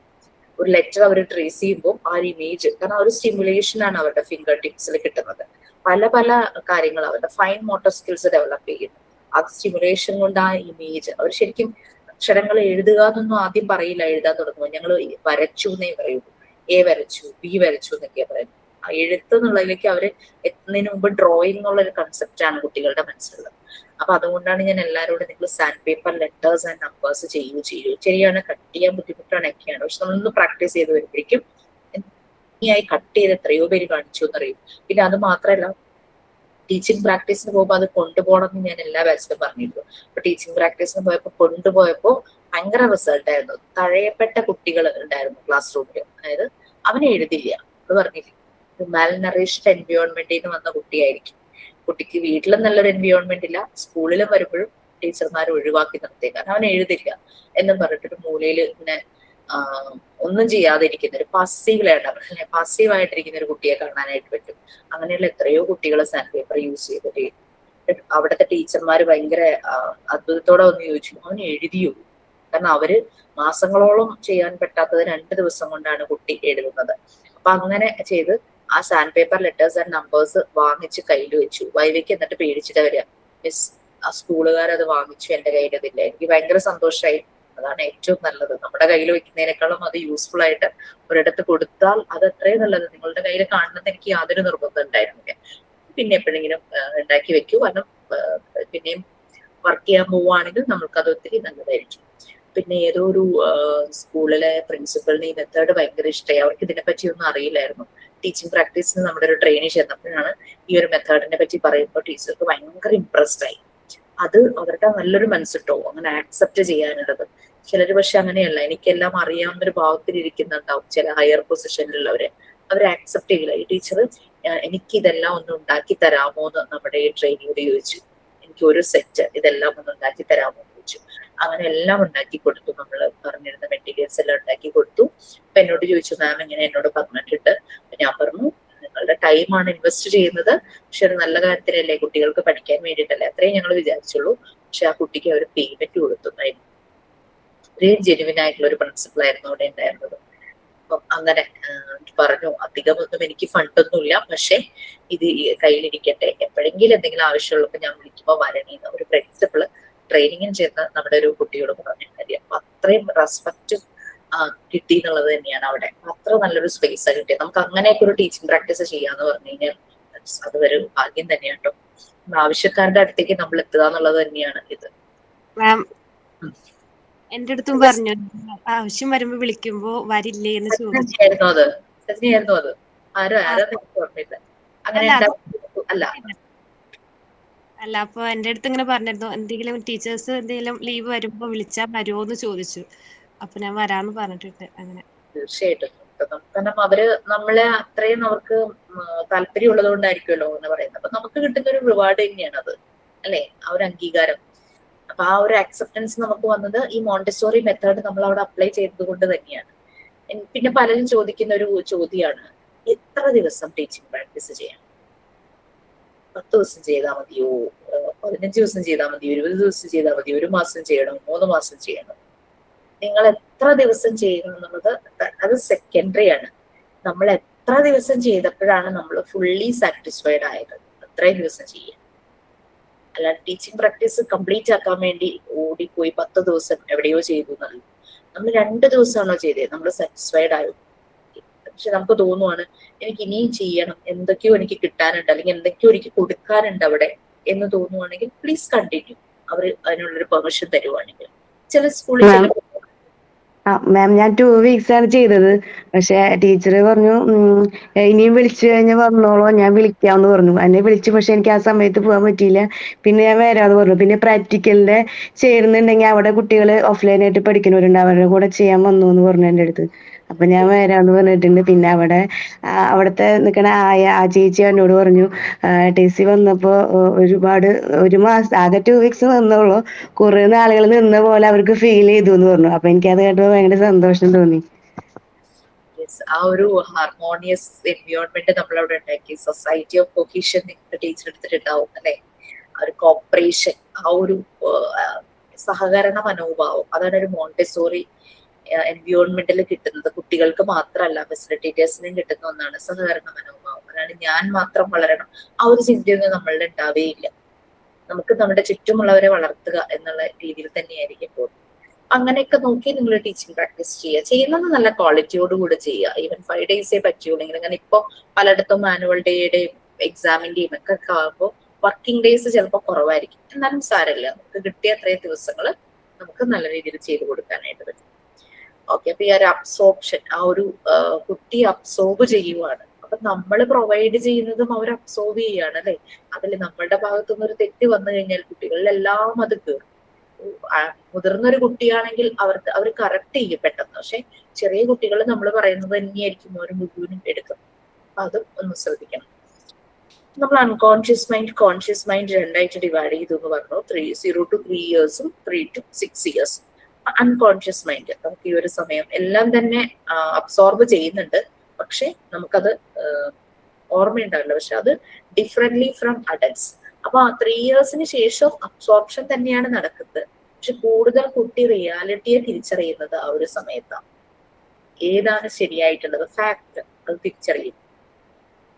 ഒരു ലെറ്റർ അവർ ട്രേസ് ചെയ്യുമ്പോൾ ആ ഒരു ഇമേജ്, കാരണം ഒരു സ്റ്റിമുലേഷൻ ആണ് അവരുടെ ഫിംഗർ ടിപ്സിൽ കിട്ടുന്നത്. പല പല കാര്യങ്ങൾ അവരുടെ ഫൈൻ മോട്ടോർ സ്കിൽസ് ഡെവലപ്പ് ചെയ്യുന്നു. ആ സ്റ്റിമുലേഷൻ കൊണ്ട് ആ ഇമേജ് അവർ ശരിക്കും അക്ഷരങ്ങൾ എഴുതുക എന്നൊന്നും ആദ്യം പറയില്ല. എഴുതാൻ തുടങ്ങുമ്പോൾ ഞങ്ങൾ വരച്ചു എന്നേ പറയുള്ളൂ. എ വരച്ചു, ബി വരച്ചു എന്നൊക്കെയാ പറയുന്നത്. ആ എഴുത്ത് എന്നുള്ളതിലേക്ക് അവര് എത്തുന്നതിന് മുമ്പ് ഡ്രോയിങ് എന്നുള്ള ഒരു കൺസെപ്റ്റ് ആണ് കുട്ടികളുടെ മനസ്സിലുള്ളത്. അപ്പൊ അതുകൊണ്ടാണ് ഞാൻ എല്ലാവരോടും നിങ്ങൾ sand paper letters and numbers ചെയ്യൂ. ശരിയാണ്, കട്ട് ചെയ്യാൻ ബുദ്ധിമുട്ടാണ് ഒക്കെയാണ്. പക്ഷെ നമ്മളൊന്ന് പ്രാക്ടീസ് ചെയ്ത് വരുമ്പോഴേക്കും ആയി കട്ട് ചെയ്ത് എത്രയോ പേര് കാണിച്ചു എന്നറിയും. പിന്നെ അത് മാത്രമല്ല, ടീച്ചിങ് പ്രാക്ടീസിന് പോകുമ്പോൾ അത് കൊണ്ടുപോകണം എന്ന് ഞാൻ എല്ലാ ബാച്ചിലും പറഞ്ഞിരുന്നു. അപ്പൊ ടീച്ചിങ് പ്രാക്ടീസിന് കൊണ്ടുപോയപ്പോ ഭയങ്കര റിസൾട്ട് ആയിരുന്നു. തഴയപ്പെട്ട കുട്ടികൾ ഉണ്ടായിരുന്നു ക്ലാസ് റൂമിൽ. അതായത് അവനെ എഴുതില്ല, അത് പറഞ്ഞില്ല, മാൽനറിഷ്ഡ് എൻവയോൺമെന്റിൽ നിന്ന് വന്ന കുട്ടിയായിരിക്കും. കുട്ടിക്ക് വീട്ടിലും നല്ലൊരു എൻവയോൺമെന്റ് ഇല്ല, സ്കൂളിലും വരുമ്പോഴും ടീച്ചർമാർ ഒഴിവാക്കി നിർത്തിയ, കാരണം അവൻ എഴുതില്ല എന്നും പറഞ്ഞിട്ടൊരു മൂലയിൽ ഇങ്ങനെ ഒന്നും ചെയ്യാതെ ഇരിക്കുന്ന ഒരു പാസീവായിട്ടിരിക്കുന്ന ഒരു കുട്ടിയെ കാണാനായിട്ട് പറ്റും. അങ്ങനെയുള്ള എത്രയോ കുട്ടികൾ സാൻഡ് പേപ്പർ യൂസ് ചെയ്തിട്ട് അവിടുത്തെ ടീച്ചർമാർ ഭയങ്കര അത്ഭുതത്തോടെ വന്ന് ചോദിച്ചു, അവൻ എഴുതിയോ? കാരണം അവര് മാസങ്ങളോളം ചെയ്യാൻ പറ്റാത്തത് 2 ദിവസം കൊണ്ടാണ് കുട്ടി എഴുതുന്നത്. അപ്പൊ അങ്ങനെ ചെയ്ത് ആ sand paper letters and numbers വാങ്ങിച്ച് കയ്യിൽ വെച്ചു. വൈവയ്ക്ക് എന്നിട്ട് പേടിച്ചിട്ട് വരിക, മിസ് ആ സ്കൂളുകാരത് വാങ്ങിച്ചു, എന്റെ കയ്യിൽ അതില്ല. എനിക്ക് ഭയങ്കര സന്തോഷമായി. അതാണ് ഏറ്റവും നല്ലത്. നമ്മുടെ കയ്യിൽ വെക്കുന്നതിനേക്കാളും അത് യൂസ്ഫുൾ ആയിട്ട് ഒരിടത്ത് കൊടുത്താൽ അത് അത്രയും നല്ലത്. നിങ്ങളുടെ കയ്യിൽ കാണുന്നത് എനിക്ക് യാതൊരു നിർബന്ധം ഉണ്ടായിരുന്നില്ല. പിന്നെ എപ്പോഴെങ്കിലും ഉണ്ടാക്കി വെക്കൂ, കാരണം പിന്നെയും വർക്ക് ചെയ്യാൻ പോവുകയാണെങ്കിൽ നമ്മൾക്കത് ഒത്തിരി നല്ലതായിരിക്കും. പിന്നെ ഏതോ ഒരു സ്കൂളിലെ പ്രിൻസിപ്പളിന് ഈ മെത്തേഡ് ഭയങ്കര ഇഷ്ടമായി. അവർക്ക് ഇതിനെപ്പറ്റി ഒന്നും അറിയില്ലായിരുന്നു. ടീച്ചിങ് പ്രാക്ടീസിന് നമ്മുടെ ഒരു ട്രെയിനിങ് ചെന്നപ്പോഴാണ് ഈ ഒരു മെത്തേഡിനെ പറ്റി പറയുമ്പോൾ ടീച്ചർക്ക് ഭയങ്കര ഇംപ്രസ്ഡ് ആയി. അത് അവരുടെ നല്ലൊരു മനസ്സിട്ടോ അങ്ങനെ ആക്സെപ്റ്റ് ചെയ്യാനുള്ളത്. ചിലര് പക്ഷെ അങ്ങനെയല്ല, എനിക്കെല്ലാം അറിയാവുന്നൊരു ഭാവത്തിൽ ഇരിക്കുന്നുണ്ടാവും ചില ഹയർ പൊസിഷനിലുള്ളവര്. അവരെ ആക്സെപ്റ്റ് ചെയ്യില്ല. ഈ ടീച്ചർ എനിക്ക് ഇതെല്ലാം ഒന്ന് ഉണ്ടാക്കി തരാമോ എന്ന് നമ്മുടെ ഈ ട്രെയിനിയോട് ചോദിച്ചു. എനിക്ക് ഒരു സെറ്റ് ഇതെല്ലാം ഒന്ന് ഉണ്ടാക്കി തരാമോ എന്ന് ചോദിച്ചു. അങ്ങനെ എല്ലാം ഉണ്ടാക്കി കൊടുത്തു. നമ്മൾ പറഞ്ഞിരുന്ന മെറ്റീരിയൽസ് എല്ലാം ഉണ്ടാക്കി കൊടുത്തു. അപ്പൊ എന്നോട് ചോദിച്ചു, മാം ഇങ്ങനെ എന്നോട് പറഞ്ഞിട്ടുണ്ട്. ഞാൻ പറഞ്ഞു, നിങ്ങളുടെ ടൈമാണ് ഇൻവെസ്റ്റ് ചെയ്യുന്നത്, പക്ഷെ ഒരു നല്ല കാര്യത്തിനല്ലേ, കുട്ടികൾക്ക് പഠിക്കാൻ വേണ്ടിയിട്ടല്ലേ, അത്രയും ഞങ്ങൾ വിചാരിച്ചുള്ളൂ. പക്ഷെ ആ കുട്ടിക്ക് അവർ പേയ്മെന്റ് കൊടുത്തുണ്ടായിരുന്നു. ഒരേ ജെനുവിൻ ആയിട്ടുള്ള ഒരു പ്രിൻസിപ്പൾ ആയിരുന്നു അവിടെ ഉണ്ടായിരുന്നത്. അപ്പം അങ്ങനെ പറഞ്ഞു, അധികമൊന്നും എനിക്ക് ഫണ്ടൊന്നുമില്ല, പക്ഷെ ഇത് കയ്യിലിരിക്കട്ടെ, എപ്പോഴെങ്കിലും എന്തെങ്കിലും ആവശ്യമുള്ളപ്പോൾ ഞാൻ വിളിക്കുമ്പോൾ വരണേന്ന് ഒരു പ്രിൻസിപ്പള് ട്രെയിനിങ്ങിന് ചെന്ന് നമ്മുടെ ഒരു കുട്ടിയോട് പറഞ്ഞിട്ടുണ്ടായി. അപ്പൊ അത്രയും റെസ്പെക്റ്റ് കിട്ടി എന്നുള്ളത് തന്നെയാണ് അവിടെ. അത്ര നല്ലൊരു സ്പേസ് കിട്ടിയത്. നമുക്ക് അങ്ങനെയൊക്കെ ഒരു ടീച്ചിങ് പ്രാക്ടീസ് ചെയ്യാന്ന് പറഞ്ഞു കഴിഞ്ഞാൽ അത് ഒരു ഭാഗ്യം തന്നെയാണ് കേട്ടോ. ആവശ്യക്കാരുടെ അടുത്തേക്ക് നമ്മൾ എത്തുക എന്നുള്ളത് തന്നെയാണ് ഇത്. മാം എന്റെ അടുത്തും പറഞ്ഞു, ആവശ്യം വരുമ്പോ വിളിക്കുമ്പോ വരില്ലേ എന്ന് ചോദിച്ചു. അത് രജനിയായിരുന്നു അത്. ആരും ഓർമ്മയില്ല. അങ്ങനെ അല്ല, അപ്പൊ എന്റെ അടുത്ത് ഇങ്ങനെ പറഞ്ഞിരുന്നു, എന്തെങ്കിലും ടീച്ചേഴ്സ് എന്തെങ്കിലും ലീവ് വരുമ്പോ വിളിച്ചാൽ വരുമോ എന്ന് ചോദിച്ചു. അപ്പൊ ഞാൻ വരാന്ന് പറഞ്ഞിട്ടുണ്ട്. അങ്ങനെ തീർച്ചയായിട്ടും, കാരണം അവര് നമ്മളെ അത്രയും അവർക്ക് താല്പര്യം ഉള്ളത് കൊണ്ടായിരിക്കുമല്ലോ എന്ന് പറയുന്നത്. അപ്പൊ നമുക്ക് കിട്ടുന്ന ഒരു റിവാർഡ് തന്നെയാണ് അത്, അല്ലെ? ആ ഒരു അംഗീകാരം. അപ്പൊ ആ ഒരു അക്സെപ്റ്റൻസ് നമുക്ക് വന്നത് ഈ മോണ്ടിസോറി മെത്തേഡ് നമ്മൾ അവിടെ അപ്ലൈ ചെയ്തത് കൊണ്ട് തന്നെയാണ്. പിന്നെ പലരും ചോദിക്കുന്ന ഒരു ചോദ്യമാണ്, എത്ര ദിവസം ടീച്ചിങ് പ്രാക്ടീസ് ചെയ്യണം? 10 ദിവസം ചെയ്താൽ മതിയോ? 15 ദിവസം ചെയ്താൽ മതിയോ? 20 ദിവസം ചെയ്താൽ മതിയോ? 1 മാസം ചെയ്യണം? 3 മാസം ചെയ്യണം? നിങ്ങൾ എത്ര ദിവസം ചെയ്യണം എന്നുള്ളത് അത് സെക്കൻഡറി ആണ്. നമ്മൾ എത്ര ദിവസം ചെയ്തപ്പോഴാണ് നമ്മൾ ഫുള്ളി സാറ്റിസ്ഫൈഡ് ആയത്, അത്രയും ദിവസം ചെയ്യാം. അല്ലാതെ ടീച്ചിങ് പ്രാക്ടീസ് കംപ്ലീറ്റ് ആക്കാൻ വേണ്ടി ഓടിപ്പോയി 10 ദിവസം എവിടെയോ ചെയ്തു എന്നല്ല. നമ്മൾ 2 ദിവസമാണോ ചെയ്തത്, നമ്മൾ സാറ്റിസ്ഫൈഡ് ആയോ? പക്ഷെ നമുക്ക് തോന്നുവാണ് എനിക്ക് ഇനിയും ചെയ്യണം, എന്തൊക്കെയോ എനിക്ക് കിട്ടാനുണ്ട്, അല്ലെങ്കിൽ എന്തൊക്കെയോ എനിക്ക് കൊടുക്കാനുണ്ട് അവിടെ എന്ന് തോന്നുവാണെങ്കിൽ പ്ലീസ് കണ്ടിന്യൂ. അവർ അതിനുള്ളൊരു പെർമിഷൻ തരുവാണെങ്കിൽ. ചില സ്കൂളിൽ മാം ഞാൻ 2 weeks ആണ് ചെയ്തത്. പക്ഷെ ടീച്ചർ പറഞ്ഞു ഇനിയും വിളിച്ചു കഴിഞ്ഞാൽ വന്നോളൂ, ഞാൻ വിളിക്കാന്ന് പറഞ്ഞു. എന്നെ വിളിച്ചു, പക്ഷെ എനിക്ക് ആ സമയത്ത് പോകാൻ പറ്റിയില്ല. പിന്നെ ഞാൻ വരാന്ന് പറഞ്ഞു. പിന്നെ പ്രാക്ടിക്കലിന്റെ ചേരുന്നുണ്ടെങ്കിൽ അവിടെ കുട്ടികൾ ഓഫ്ലൈൻ ആയിട്ട് പഠിക്കുന്നവരുണ്ട്, അവരുടെ കൂടെ ചെയ്യാൻ വന്നു എന്ന് പറഞ്ഞു എൻ്റെ അടുത്ത്. അപ്പൊ ഞാൻ വരാന്ന് പറഞ്ഞിട്ടുണ്ട്. പിന്നെ അവിടുത്തെ നിൽക്കണ ആ ചേച്ചി എന്നോട് പറഞ്ഞു, TC വന്നപ്പോ ഒരുപാട് 1 മാസം ആകെ 2 weeks വന്നോളൂ, കുറെ നാളുകൾ നിന്ന പോലെ അവർക്ക് ഫീൽ ചെയ്തു എന്ന് പറഞ്ഞു. അപ്പൊ എനിക്ക് അത് കേട്ടപ്പോ ഭയങ്കര സന്തോഷം തോന്നി. ആ ഒരു ഹാർമോണിയസ് എൻവയോൺമെന്റ് നമ്മളവിടെ ഉണ്ടാക്കി. സൊസൈറ്റി ഓഫ് കൊഹീഷൻ ടീച്ചർ എടുത്തിട്ടുണ്ടാവും അല്ലെ. ആ ഒരു കോപ്പറേഷൻ, ആ ഒരു സഹകരണ മനോഭാവം, അതാണ് ഒരു മോണ്ടെസോറി എൻവയോൺമെന്റിൽ കിട്ടുന്നത്. കുട്ടികൾക്ക് മാത്രമല്ല, ഫെസിലിറ്റേറ്റേഴ്സിനും കിട്ടുന്ന ഒന്നാണ് സഹകരണ മനോഭാവം. അതാണ് ഞാൻ മാത്രം വളരണം, ആ ഒരു ചിന്തയൊന്നും നമ്മളുടെ ഉണ്ടാവേയില്ല. നമുക്ക് നമ്മുടെ ചുറ്റുമുള്ളവരെ വളർത്തുക എന്നുള്ള രീതിയിൽ തന്നെയായിരിക്കും പോകുന്നത്. അങ്ങനെയൊക്കെ നോക്കി നിങ്ങൾ ടീച്ചിങ് പ്രാക്ടീസ് ചെയ്യുന്നത് നല്ല ക്വാളിറ്റിയോട് കൂടെ ചെയ്യുക. ഈവൻ 5 days പറ്റുള്ളൂ. അങ്ങനെ ഇപ്പൊ പലയിടത്തും ആനുവൽ ഡേയുടെയും എക്സാമിന്റെയും ഒക്കെ ആകുമ്പോൾ വർക്കിംഗ് ഡേയ്സ് ചിലപ്പോൾ കുറവായിരിക്കും. എന്നാലും സാരമില്ല, നമുക്ക് കിട്ടിയ അത്രയും ദിവസങ്ങൾ നമുക്ക് നല്ല രീതിയിൽ ചെയ്തു കൊടുക്കാനായിട്ട് പറ്റും. ഓക്കെ, അപ്പൊ ഈ ഒരു അബ്സോർപ്ഷൻ, ആ ഒരു കുട്ടി അബ്സോർബ് ചെയ്യുവാണ്. അപ്പൊ നമ്മൾ പ്രൊവൈഡ് ചെയ്യുന്നതും അവർ അബ്സോർബ് ചെയ്യുകയാണ് അല്ലെ. അതിൽ നമ്മളുടെ ഭാഗത്തുനിന്ന് ഒരു തെറ്റ് വന്നു കഴിഞ്ഞാൽ കുട്ടികളിലെല്ലാം അത് കയറും. മുതിർന്നൊരു കുട്ടിയാണെങ്കിൽ അവർ കറക്റ്റ് ചെയ്യും പെട്ടെന്ന്. പക്ഷെ ചെറിയ കുട്ടികൾ നമ്മൾ പറയുന്നത് തന്നെയായിരിക്കും അവർ മുഴുവനും എടുക്കുന്നത്. അപ്പൊ അതും ഒന്ന് ശ്രദ്ധിക്കണം. നമ്മൾ അൺകോൺഷ്യസ് മൈൻഡ്, കോൺഷ്യസ് മൈൻഡ് രണ്ടായിട്ട് ഡിവൈഡ് ചെയ്തു എന്ന് പറഞ്ഞു. 0 to 3 years 3 to 6 years. Unconscious mind നമുക്ക് ഈ ഒരു സമയം എല്ലാം തന്നെ അബ്സോർബ് ചെയ്യുന്നുണ്ട്, പക്ഷെ നമുക്കത് ഓർമ്മയുണ്ടാവില്ല. പക്ഷെ അത് ഡിഫറെന്റ്ലി ഫ്രം അഡൽട്സ്. അപ്പൊ 3 years ശേഷം അബ്സോർപ്ഷൻ തന്നെയാണ് നടക്കുന്നത്. പക്ഷെ കൂടുതൽ കുട്ടി റിയാലിറ്റിയെ തിരിച്ചറിയുന്നത് ആ ഒരു സമയത്താണ്. ഏതാണ് ശരിയായിട്ടുള്ളത്, ഫാക്ട്, അത് തിരിച്ചറിയും,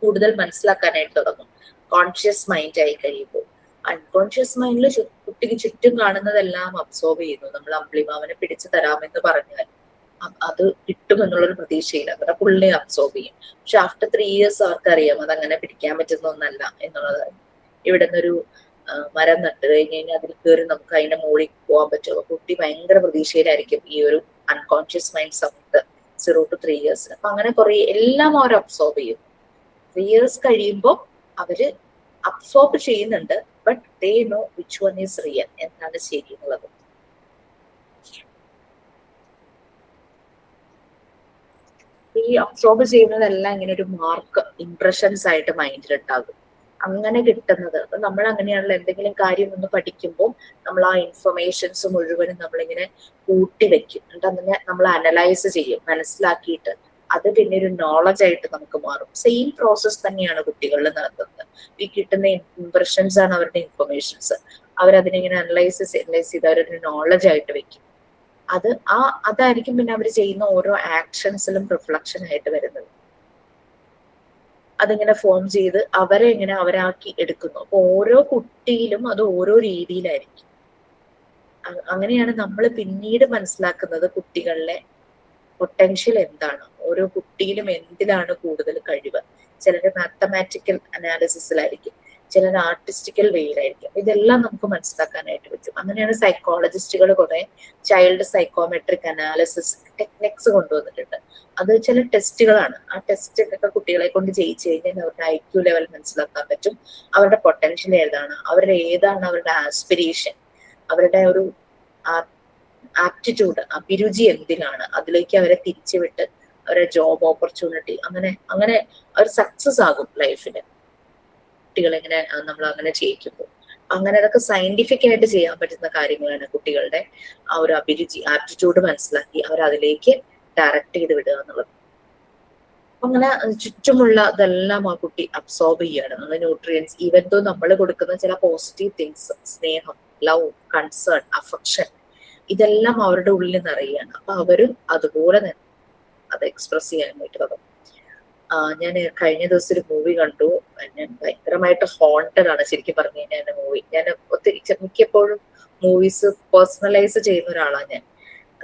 കൂടുതൽ മനസ്സിലാക്കാനായിട്ട് തുടങ്ങും കോൺഷ്യസ് മൈൻഡ് ആയി കഴിയുമ്പോൾ. അൺകോൺഷ്യസ് മൈൻഡിൽ കുട്ടിക്ക് ചുറ്റും കാണുന്നതെല്ലാം അബ്സോർബ് ചെയ്യുന്നു. നമ്മൾ അമ്പിളിമാവനെ പിടിച്ചു തരാമെന്ന് പറഞ്ഞാൽ അത് കിട്ടുമെന്നുള്ളൊരു പ്രതീക്ഷയില്ല, അവരുടെ പുള്ളി അബ്സോർബ് ചെയ്യും. പക്ഷെ ആഫ്റ്റർ 3 years അവർക്കറിയാം അതങ്ങനെ പിടിക്കാൻ പറ്റുന്ന ഒന്നല്ല എന്നുള്ളതാണ്. ഇവിടെ നിന്നൊരു മരം നട്ട് കഴിഞ്ഞ് കഴിഞ്ഞാൽ അതിൽ കയറി നമുക്ക് അതിന്റെ മുകളിൽ പോകാൻ പറ്റും. കുട്ടി ഭയങ്കര പ്രതീക്ഷയിലായിരിക്കും ഈ ഒരു അൺകോൺഷ്യസ് മൈൻഡ് സമയത്ത് 0 to 3 years. അപ്പൊ അങ്ങനെ കുറെ എല്ലാം അവർ അബ്സോർബ് ചെയ്യും. 3 years കഴിയുമ്പോൾ അവര് അബ്സോർബ് ചെയ്യുന്നുണ്ട്, but they know which one is real, എന്താണ് ശരി എന്നുള്ളത്. ഈ അബ്സോർബ് ചെയ്യുന്നതെല്ലാം ഇങ്ങനെ ഒരു മാർക്ക്, ഇംപ്രഷൻസ് ആയിട്ട് മൈൻഡിൽ ഉണ്ടാകും. അങ്ങനെ കിട്ടുന്നത് അപ്പൊ നമ്മൾ അങ്ങനെയാണല്ലോ, എന്തെങ്കിലും കാര്യം ഒന്ന് പഠിക്കുമ്പോൾ നമ്മൾ ആ ഇൻഫർമേഷൻസ് മുഴുവനും നമ്മളിങ്ങനെ കൂട്ടി വെക്കും. എന്നിട്ട് അങ്ങനെ നമ്മൾ അനലൈസ് ചെയ്യും, മനസ്സിലാക്കിയിട്ട് അത് പിന്നെ ഒരു നോളജ് ആയിട്ട് നമുക്ക് മാറും. സെയിം പ്രോസസ് തന്നെയാണ് കുട്ടികളിൽ നടത്തുന്നത്. ഈ കിട്ടുന്ന ഇംപ്രഷൻസ് ആണ് അവരുടെ ഇൻഫർമേഷൻസ്. അവരതിനിങ്ങനെ അനലൈസ് ചെയ്ത് അവരൊരു നോളജ് ആയിട്ട് വെക്കും. അതായിരിക്കും പിന്നെ അവർ ചെയ്യുന്ന ഓരോ ആക്ഷൻസിലും റിഫ്ലക്ഷൻ ആയിട്ട് വരുന്നത്. അതിങ്ങനെ ഫോം ചെയ്ത് അവരെ ഇങ്ങനെ അവരാക്കി എടുക്കുന്നു. അപ്പൊ ഓരോ കുട്ടിയിലും അത് ഓരോ രീതിയിലായിരിക്കും. അങ്ങനെയാണ് നമ്മൾ പിന്നീട് മനസ്സിലാക്കുന്നത് കുട്ടികളിലെ പൊട്ടൻഷ്യൽ എന്താണ്, ഓരോ കുട്ടിയിലും എന്തിലാണ് കൂടുതൽ കഴിവ്. ചിലർ മാത്തമാറ്റിക്കൽ അനാലിസിസിലായിരിക്കും, ചിലർ ആർട്ടിസ്റ്റിക്കൽ വേയിലായിരിക്കും. ഇതെല്ലാം നമുക്ക് മനസ്സിലാക്കാനായിട്ട് പറ്റും. അങ്ങനെയാണ് സൈക്കോളജിസ്റ്റുകൾ കുറെ ചൈൽഡ് സൈക്കോമെട്രിക് അനാലിസിസ് ടെക്നിക്സ് കൊണ്ടുവന്നിട്ടുണ്ട്. അത് ചില ടെസ്റ്റുകളാണ്. ആ ടെസ്റ്റൊക്കെ കുട്ടികളെ കൊണ്ട് ചെയ്യിച്ചു കഴിഞ്ഞാൽ അവരുടെ IQ ലെവൽ മനസ്സിലാക്കാൻ പറ്റും. അവരുടെ പൊട്ടൻഷ്യൽ ഏതാണ്, അവരുടെ ആസ്പിരേഷൻ, അവരുടെ ഒരു ആപ്റ്റിറ്റ്യൂഡ്, അഭിരുചി എന്തിനാണ്, അതിലേക്ക് അവരെ തിരിച്ചുവിട്ട് അവരുടെ ജോബ് ഓപ്പർച്യൂണിറ്റി, അങ്ങനെ അവർ സക്സസ് ആകും ലൈഫില്. കുട്ടികളെങ്ങനെ നമ്മൾ അങ്ങനെ ചെയ്യിക്കുമ്പോൾ അങ്ങനെ അതൊക്കെ സയന്റിഫിക് ആയിട്ട് ചെയ്യാൻ പറ്റുന്ന കാര്യങ്ങളാണ്. കുട്ടികളുടെ ആ ഒരു അഭിരുചി, ആപ്റ്റിറ്റ്യൂഡ് മനസ്സിലാക്കി അവരതിലേക്ക് ഡയറക്റ്റ് ചെയ്ത് വിടുക എന്നുള്ളത്. അങ്ങനെ ചുറ്റുമുള്ള ഇതെല്ലാം ആ കുട്ടി അബ്സോർബ് ചെയ്യാണ്. നമ്മൾ ന്യൂട്രിയൻസ്, ഈവൻ ദോ നമ്മൾ കൊടുക്കുന്ന ചില പോസിറ്റീവ് തിങ്സ്, സ്നേഹം, ലവ്, കൺസേൺ, അഫെക്ഷൻ, ഇതെല്ലാം അവരുടെ ഉള്ളിൽ നിറയുകയാണ്. അപ്പൊ അവരും അതുപോലെ തന്നെ അത് എക്സ്പ്രസ് ചെയ്യാനായിട്ട് തുടങ്ങും. ഞാൻ കഴിഞ്ഞ ദിവസം ഒരു മൂവി കണ്ടു. ഞാൻ ഭയങ്കരമായിട്ട് ഹോണ്ടഡ് ആണ് ശരിക്കും പറഞ്ഞു കഴിഞ്ഞാൽ എന്റെ മൂവി. ഞാൻ ഒത്തിരി മിക്കപ്പോഴും മൂവീസ് പേഴ്സണലൈസ് ചെയ്യുന്ന ഒരാളാണ് ഞാൻ.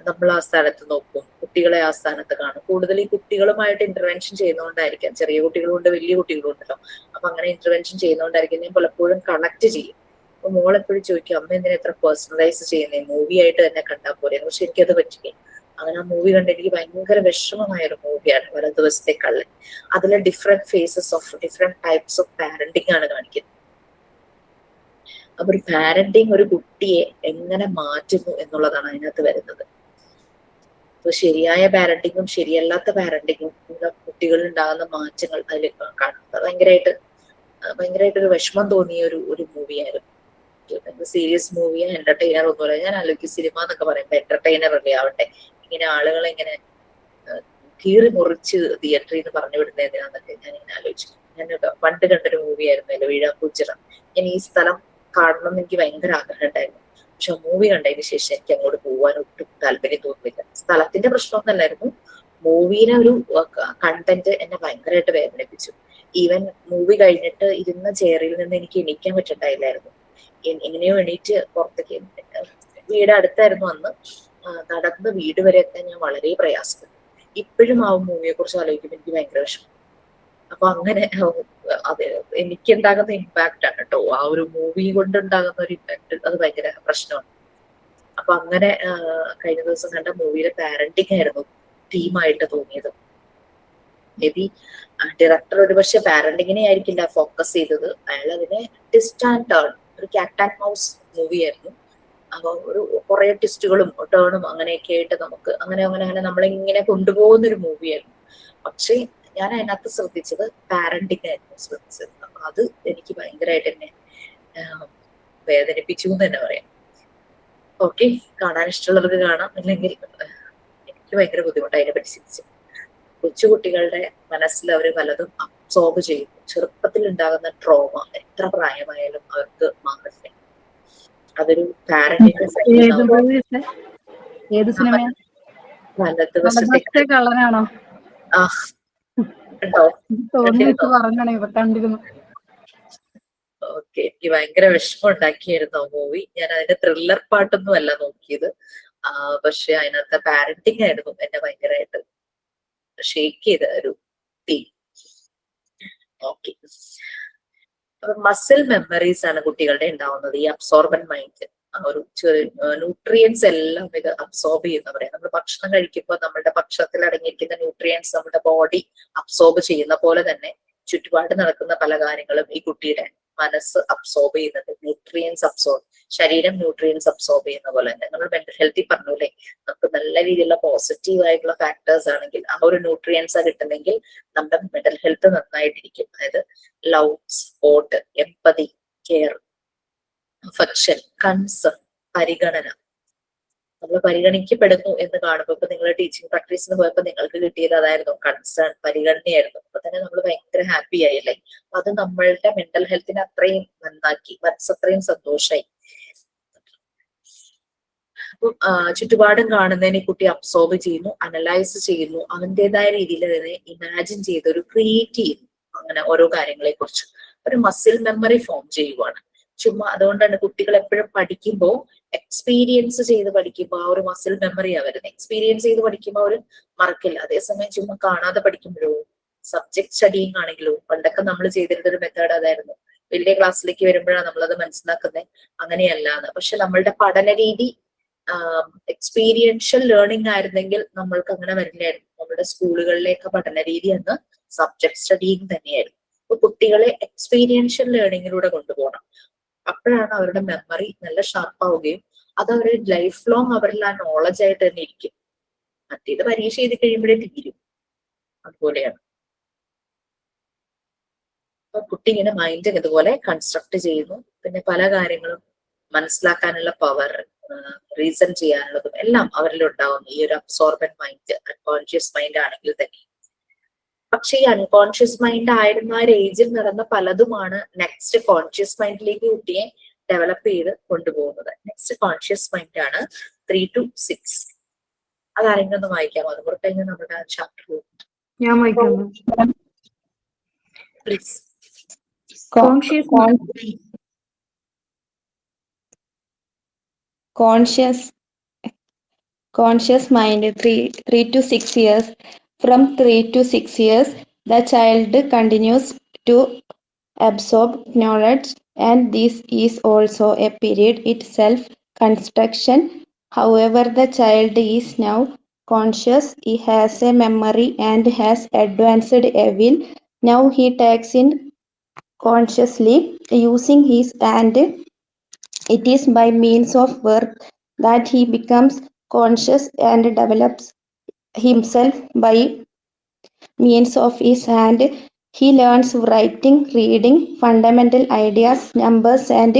നമ്മൾ ആ സ്ഥാനത്ത് നോക്കും, കുട്ടികളെ ആ സ്ഥാനത്ത് കാണും. കൂടുതൽ ഈ കുട്ടികളുമായിട്ട് ഇന്റർവെൻഷൻ ചെയ്യുന്നതുകൊണ്ടായിരിക്കാം, ചെറിയ കുട്ടികളുണ്ട് വലിയ കുട്ടികളുണ്ടല്ലോ. അപ്പൊ അങ്ങനെ ഇന്റർവെൻഷൻ ചെയ്യുന്നതുകൊണ്ടായിരിക്കും ഞാൻ പലപ്പോഴും കണക്ട് ചെയ്യും. അപ്പൊ മോളെപ്പോഴും ചോദിക്കും, അമ്മ എന്തിനാ എത്ര പേഴ്സണലൈസ് ചെയ്യുന്നേ, മൂവി ആയിട്ട് തന്നെ കണ്ടാൽ പോലെ. പക്ഷെ എനിക്കത് പറ്റില്ല. അങ്ങനെ ആ മൂവി കണ്ട് എനിക്ക് ഭയങ്കര വിഷമമായ ഒരു മൂവിയാണ് വലതു ദിവസത്തെ കള്ളൻ. അതിലെ different faces of different types of parenting ആണ് കാണിക്കുന്നത്. അപ്പൊ ഒരു പാരന്റിങ് ഒരു കുട്ടിയെ എങ്ങനെ മാറ്റുന്നു എന്നുള്ളതാണ് അതിനകത്ത് വരുന്നത്. ഇപ്പൊ ശരിയായ പാരന്റിങ്ങും ശരിയല്ലാത്ത പാരന്റിങ്ങും കുട്ടികളിൽ ഉണ്ടാകുന്ന മാറ്റങ്ങൾ അതിൽ കാണുന്നത് ഭയങ്കരമായിട്ടൊരു വിഷമം തോന്നിയ ഒരു മൂവിയായിരുന്നു. സീരിയസ് മൂവിയാ, എന്റർടൈനർ ഒന്നുമില്ല. ഞാൻ ആലോചിക്കും സിനിമ എന്നൊക്കെ പറയുമ്പോ എന്റർടൈനർ അല്ലേ ആവട്ടെ, ഇങ്ങനെ ആളുകളെ ഇങ്ങനെ കീറി മുറിച്ച് തിയേറ്ററിൽ നിന്ന് പറഞ്ഞു വിടുന്ന എന്തിനാന്നൊക്കെ ഞാൻ ഇങ്ങനെ ആലോചിച്ചു. ഞാൻ പണ്ട് കണ്ടൊരു മൂവിയായിരുന്നു എലവീഴാപ്പൂച്ചിറ. ഞാൻ ഈ സ്ഥലം കാണണം എന്ന് എനിക്ക് ഭയങ്കര ആഗ്രഹം ഉണ്ടായിരുന്നു. പക്ഷെ മൂവി കണ്ടതിന് ശേഷം എനിക്ക് അങ്ങോട്ട് പോകാൻ ഒട്ടും താല്പര്യം തോന്നുന്നില്ല. സ്ഥലത്തിന്റെ പ്രശ്നമൊന്നല്ലായിരുന്നു, മൂവിയിലെ ഒരു കണ്ടന്റ് എന്നെ ഭയങ്കരമായിട്ട് വേദനിപ്പിച്ചു. ഈവൻ മൂവി കഴിഞ്ഞിട്ട് ഇരുന്ന ചെയറിൽ നിന്ന് എനിക്ക് എണീക്കാൻ പറ്റണ്ടായില്ലായിരുന്നു. എങ്ങനെയോ എണീറ്റ് പുറത്തേക്ക്, വീട് അടുത്തായിരുന്നു അന്ന്, നടന്ന് വീട് വരെ എത്താൻ ഞാൻ വളരെ പ്രയാസപ്പെട്ടു. ഇപ്പോഴും ആ മൂവിയെ കുറിച്ച് ആലോചിക്കുമ്പോൾ എനിക്ക് ഭയങ്കര വിഷമം. അപ്പൊ അങ്ങനെ അത് എനിക്കുണ്ടാകുന്ന ഇമ്പാക്റ്റ് ആണ് കേട്ടോ, ആ ഒരു മൂവി കൊണ്ട് ഉണ്ടാകുന്ന ഒരു ഇമ്പാക്ട്, അത് ഭയങ്കര പ്രശ്നമാണ്. അപ്പൊ അങ്ങനെ കഴിഞ്ഞ ദിവസം കണ്ട മൂവിയിലെ പാരന്റിങ് ആയിരുന്നു തീമായിട്ട് തോന്നിയത്. മേ ബി ഡയറക്ടർ ഒരുപക്ഷെ പാരന്റിങ്ങിനെ ആയിരിക്കില്ല ഫോക്കസ് ചെയ്തത്, അയാൾ അതിനെ ട്വിസ്റ്റ് ആൻഡ് ടേൺ, ഒരു ക്യാറ്റ് ആൻഡ് മൗസ് മൂവിയായിരുന്നു. അപ്പൊ ഒരു കുറെ ട്വിസ്റ്റുകളും ടേണും അങ്ങനെയൊക്കെ ആയിട്ട് നമുക്ക് അങ്ങനെ നമ്മളിങ്ങനെ കൊണ്ടുപോകുന്ന ഒരു മൂവിയായിരുന്നു. പക്ഷെ ഞാൻ അതിനകത്ത് ശ്രദ്ധിച്ചത് പാരന്റിങ് ആയിരുന്നു ശ്രദ്ധിച്ചത്. അപ്പൊ അത് എനിക്ക് ഭയങ്കരമായിട്ട് എന്നെ വേദനിപ്പിച്ചു എന്ന് തന്നെ പറയാം. ഓക്കെ, കാണാൻ ഇഷ്ടമുള്ളവർക്ക് കാണാം, അല്ലെങ്കിൽ എനിക്ക് ഭയങ്കര ബുദ്ധിമുട്ടായി അതിനെ പറ്റി ചിന്തിച്ചു. കൊച്ചുകുട്ടികളുടെ മനസ്സിൽ അവർ പലതും അബ്സോർബ് ചെയ്യുന്നു. ചെറുപ്പത്തിൽ ഉണ്ടാകുന്ന ട്രോമ എത്ര പ്രായമായാലും അവർക്ക് മാറില്ല. അതൊരു പാരന്റിന്റെ ഏത് സിനിമ? വലതുവശത്തെ കള്ളനാണോ? ആ ഉണ്ടോ? പറഞ്ഞാണേ കണ്ടിരുന്നു. ഓക്കെ, എനിക്ക് ഭയങ്കര വിഷമം ഉണ്ടാക്കിയായിരുന്നു ആ മൂവി. ഞാൻ അതിന്റെ ത്രില്ലർ പാട്ടൊന്നും അല്ല നോക്കിയത്, പക്ഷെ അതിനകത്തെ പാരന്റിങ് ആയിരുന്നു എന്നെ ഭയങ്കരമായിട്ട് ഷേക്ക് ചെയ്ത ഒരു തീം. ഓക്കെ, മസിൽ മെമ്മറീസ് ആണ് കുട്ടികളുടെ ഉണ്ടാവുന്നത്. ഈ അബ്സോർബൻ മൈൻഡ്, ഒരു ന്യൂട്രിയൻസ് എല്ലാം ഇത് അബ്സോർബ് ചെയ്യുന്ന പറയാം. നമ്മൾ ഭക്ഷണം കഴിക്കുമ്പോൾ നമ്മുടെ ഭക്ഷണത്തിൽ അടങ്ങിയിരിക്കുന്ന ന്യൂട്രിയൻസ് നമ്മുടെ ബോഡി അബ്സോർബ് ചെയ്യുന്ന പോലെ തന്നെ ചുറ്റുപാട് നടക്കുന്ന പല കാര്യങ്ങളും ഈ കുട്ടിയുടെ മനസ്സ് അബ്സോർബ് ചെയ്യുന്നുണ്ട്. ന്യൂട്രിയൻസ് അബ്സോർബ്, ശരീരം ന്യൂട്രിയൻസ് അബ്സോർബ് ചെയ്യുന്ന പോലെ തന്നെ നമ്മൾ മെന്റൽ ഹെൽത്തിൽ പറഞ്ഞൂലേ, നമുക്ക് നല്ല രീതിയിലുള്ള പോസിറ്റീവ് ആയിട്ടുള്ള ഫാക്ടേഴ്സ് ആണെങ്കിൽ ആ ഒരു ന്യൂട്രിയൻസ് കിട്ടുന്നെങ്കിൽ നമ്മുടെ മെന്റൽ ഹെൽത്ത് നന്നായിട്ടിരിക്കും. അതായത് love, support, empathy, care, affection, concern, പരിഗണന. നമ്മൾ പരിഗണിക്കപ്പെടുന്നു എന്ന് കാണുമ്പോൾ, ഇപ്പൊ നിങ്ങൾ ടീച്ചിങ് പ്രാക്ടീസിന് പോയപ്പോൾ നിങ്ങൾക്ക് കിട്ടിയത് അതായിരുന്നു, കൺസേൺ, പരിഗണനയായിരുന്നു. അപ്പൊ തന്നെ നമ്മൾ ഭയങ്കര ഹാപ്പി ആയില്ലേ. അത് നമ്മളുടെ മെന്റൽ ഹെൽത്തിനെ അത്രയും നന്നാക്കി, മനസ്സത്രയും സന്തോഷമായി. അപ്പം ചുറ്റുപാടും കാണുന്നതിനെ കുട്ടി അബ്സോർബ് ചെയ്യുന്നു, അനലൈസ് ചെയ്യുന്നു, അവന്റേതായ രീതിയിൽ അതിനെ ഇമാജിൻ ചെയ്ത് ഒരു ക്രിയേറ്റ് ചെയ്യുന്നു. അങ്ങനെ ഓരോ കാര്യങ്ങളെ കുറിച്ച് ഒരു മസിൽ മെമ്മറി ഫോം ചെയ്യുവാണ്. ചുമ്മാ അതുകൊണ്ടാണ് കുട്ടികൾ എപ്പോഴും പഠിക്കുമ്പോൾ എക്സ്പീരിയൻസ് ചെയ്ത് പഠിക്കുമ്പോൾ ആ ഒരു മസിൽ മെമ്മറിയാ വരുന്നത്. എക്സ്പീരിയൻസ് ചെയ്ത് പഠിക്കുമ്പോൾ അവർ മറക്കില്ല. അതേസമയം ചുമ്മാ കാണാതെ പഠിക്കുമ്പോഴോ, സബ്ജക്ട് സ്റ്റഡിങ് ആണെങ്കിലോ, പണ്ടൊക്കെ നമ്മൾ ചെയ്തിരുന്ന ഒരു മെത്തേഡ് അതായിരുന്നു. വലിയ ക്ലാസ്സിലേക്ക് വരുമ്പോഴാണ് നമ്മളത് മനസ്സിലാക്കുന്നത് അങ്ങനെയല്ലാന്ന്. പക്ഷെ നമ്മളുടെ പഠന രീതി എക്സ്പീരിയൻഷ്യൽ ലേണിംഗ് ആയിരുന്നെങ്കിൽ നമ്മൾക്ക് അങ്ങനെ വരില്ലായിരുന്നു. നമ്മുടെ സ്കൂളുകളിലേക്ക് പഠന രീതി എന്ന് സബ്ജക്ട് സ്റ്റഡിങ് തന്നെയായിരുന്നു. അപ്പൊ കുട്ടികളെ എക്സ്പീരിയൻഷ്യൽ ലേണിങ്ങിലൂടെ കൊണ്ടുപോകണം. അപ്പോഴാണ് അവരുടെ മെമ്മറി നല്ല ഷാർപ്പാവുകയും അത് അവർ ലൈഫ് ലോങ് അവരിൽ ആ നോളജ് ആയിട്ട് തന്നെ ഇരിക്കും. മറ്റേത് പരീക്ഷ ചെയ്ത് കഴിയുമ്പോഴേ തീരും. അതുപോലെയാണ്. അപ്പൊ കുട്ടി ഇങ്ങനെ മൈൻഡ് ഇതുപോലെ കൺസ്ട്രക്ട് ചെയ്യുന്നു. പിന്നെ പല കാര്യങ്ങളും മനസ്സിലാക്കാനുള്ള പവർ, റീസൺ ചെയ്യാനുള്ളതും എല്ലാം അവരിൽ ഉണ്ടാവുന്നു. ഈ ഒരു അബ്സോർബൻ മൈൻഡ്, അൺകോൺഷ്യസ് മൈൻഡ് ആണെങ്കിൽ തന്നെ. പക്ഷെ ഈ അൺകോൺഷ്യസ് മൈൻഡ് ആയിരുന്ന ആ ഒരു ഏജിൽ നടന്ന പലതുമാണ് നെക്സ്റ്റ് കോൺഷ്യസ് മൈൻഡിലേക്ക് കുട്ടിയെ ഡെവലപ്പ് ചെയ്ത് കൊണ്ടുപോകുന്നത്. നെക്സ്റ്റ് കോൺഷ്യസ് മൈൻഡ് ആണ് 3 to 6. അതാരെങ്കിലും ഒന്ന് വായിക്കാമോ? അത് പുറത്ത് കഴിഞ്ഞാൽ നമ്മുടെ ആ ചാപ്റ്റർ പോകും. ഞാൻ വായിക്കാം. Please. Conscious mind 3 to 6 years. From 3 to 6 years, the child continues to absorb knowledge, and this is also a period itself construction. However, the child is now conscious, he has a memory and has advanced a will. Now he takes in consciously using his and it is by means of work that he becomes conscious and develops himself by means of his hand. He learns writing, reading, fundamental ideas, numbers, and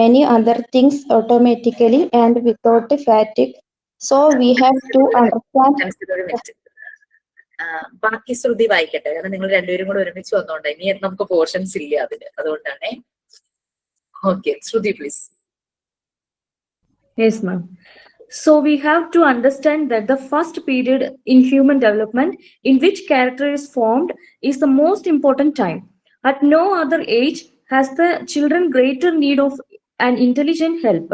many other things automatically and without fatigue. So we have to understand. ഒരു മിനിറ്റ്, ബാക്കി ശ്രുതി വായിക്കട്ടെ, കാരണം നിങ്ങൾ രണ്ടുപേരും കൂടെ ഒരുമിച്ച് വന്നോണ്ട് ഇനി നമുക്ക് പോർഷൻസ് ഇല്ല അതിന്, അതുകൊണ്ടാണേ. Okay, Shruti please. Yes, ma'am. So we have to understand that the first period in human development in which character is formed is the most important time. At no other age has the children greater need of an intelligent help,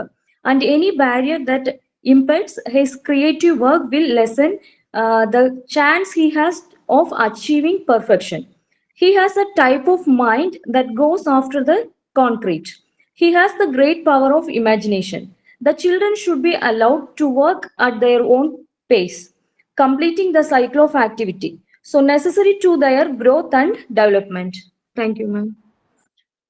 and any barrier that impedes his creative work will lessen the chance he has of achieving perfection. He has a type of mind that goes after the concrete. He has the great power of imagination. The children should be allowed to work at their own pace, completing the cycle of activity, so necessary to their growth and development. Thank you, ma'am.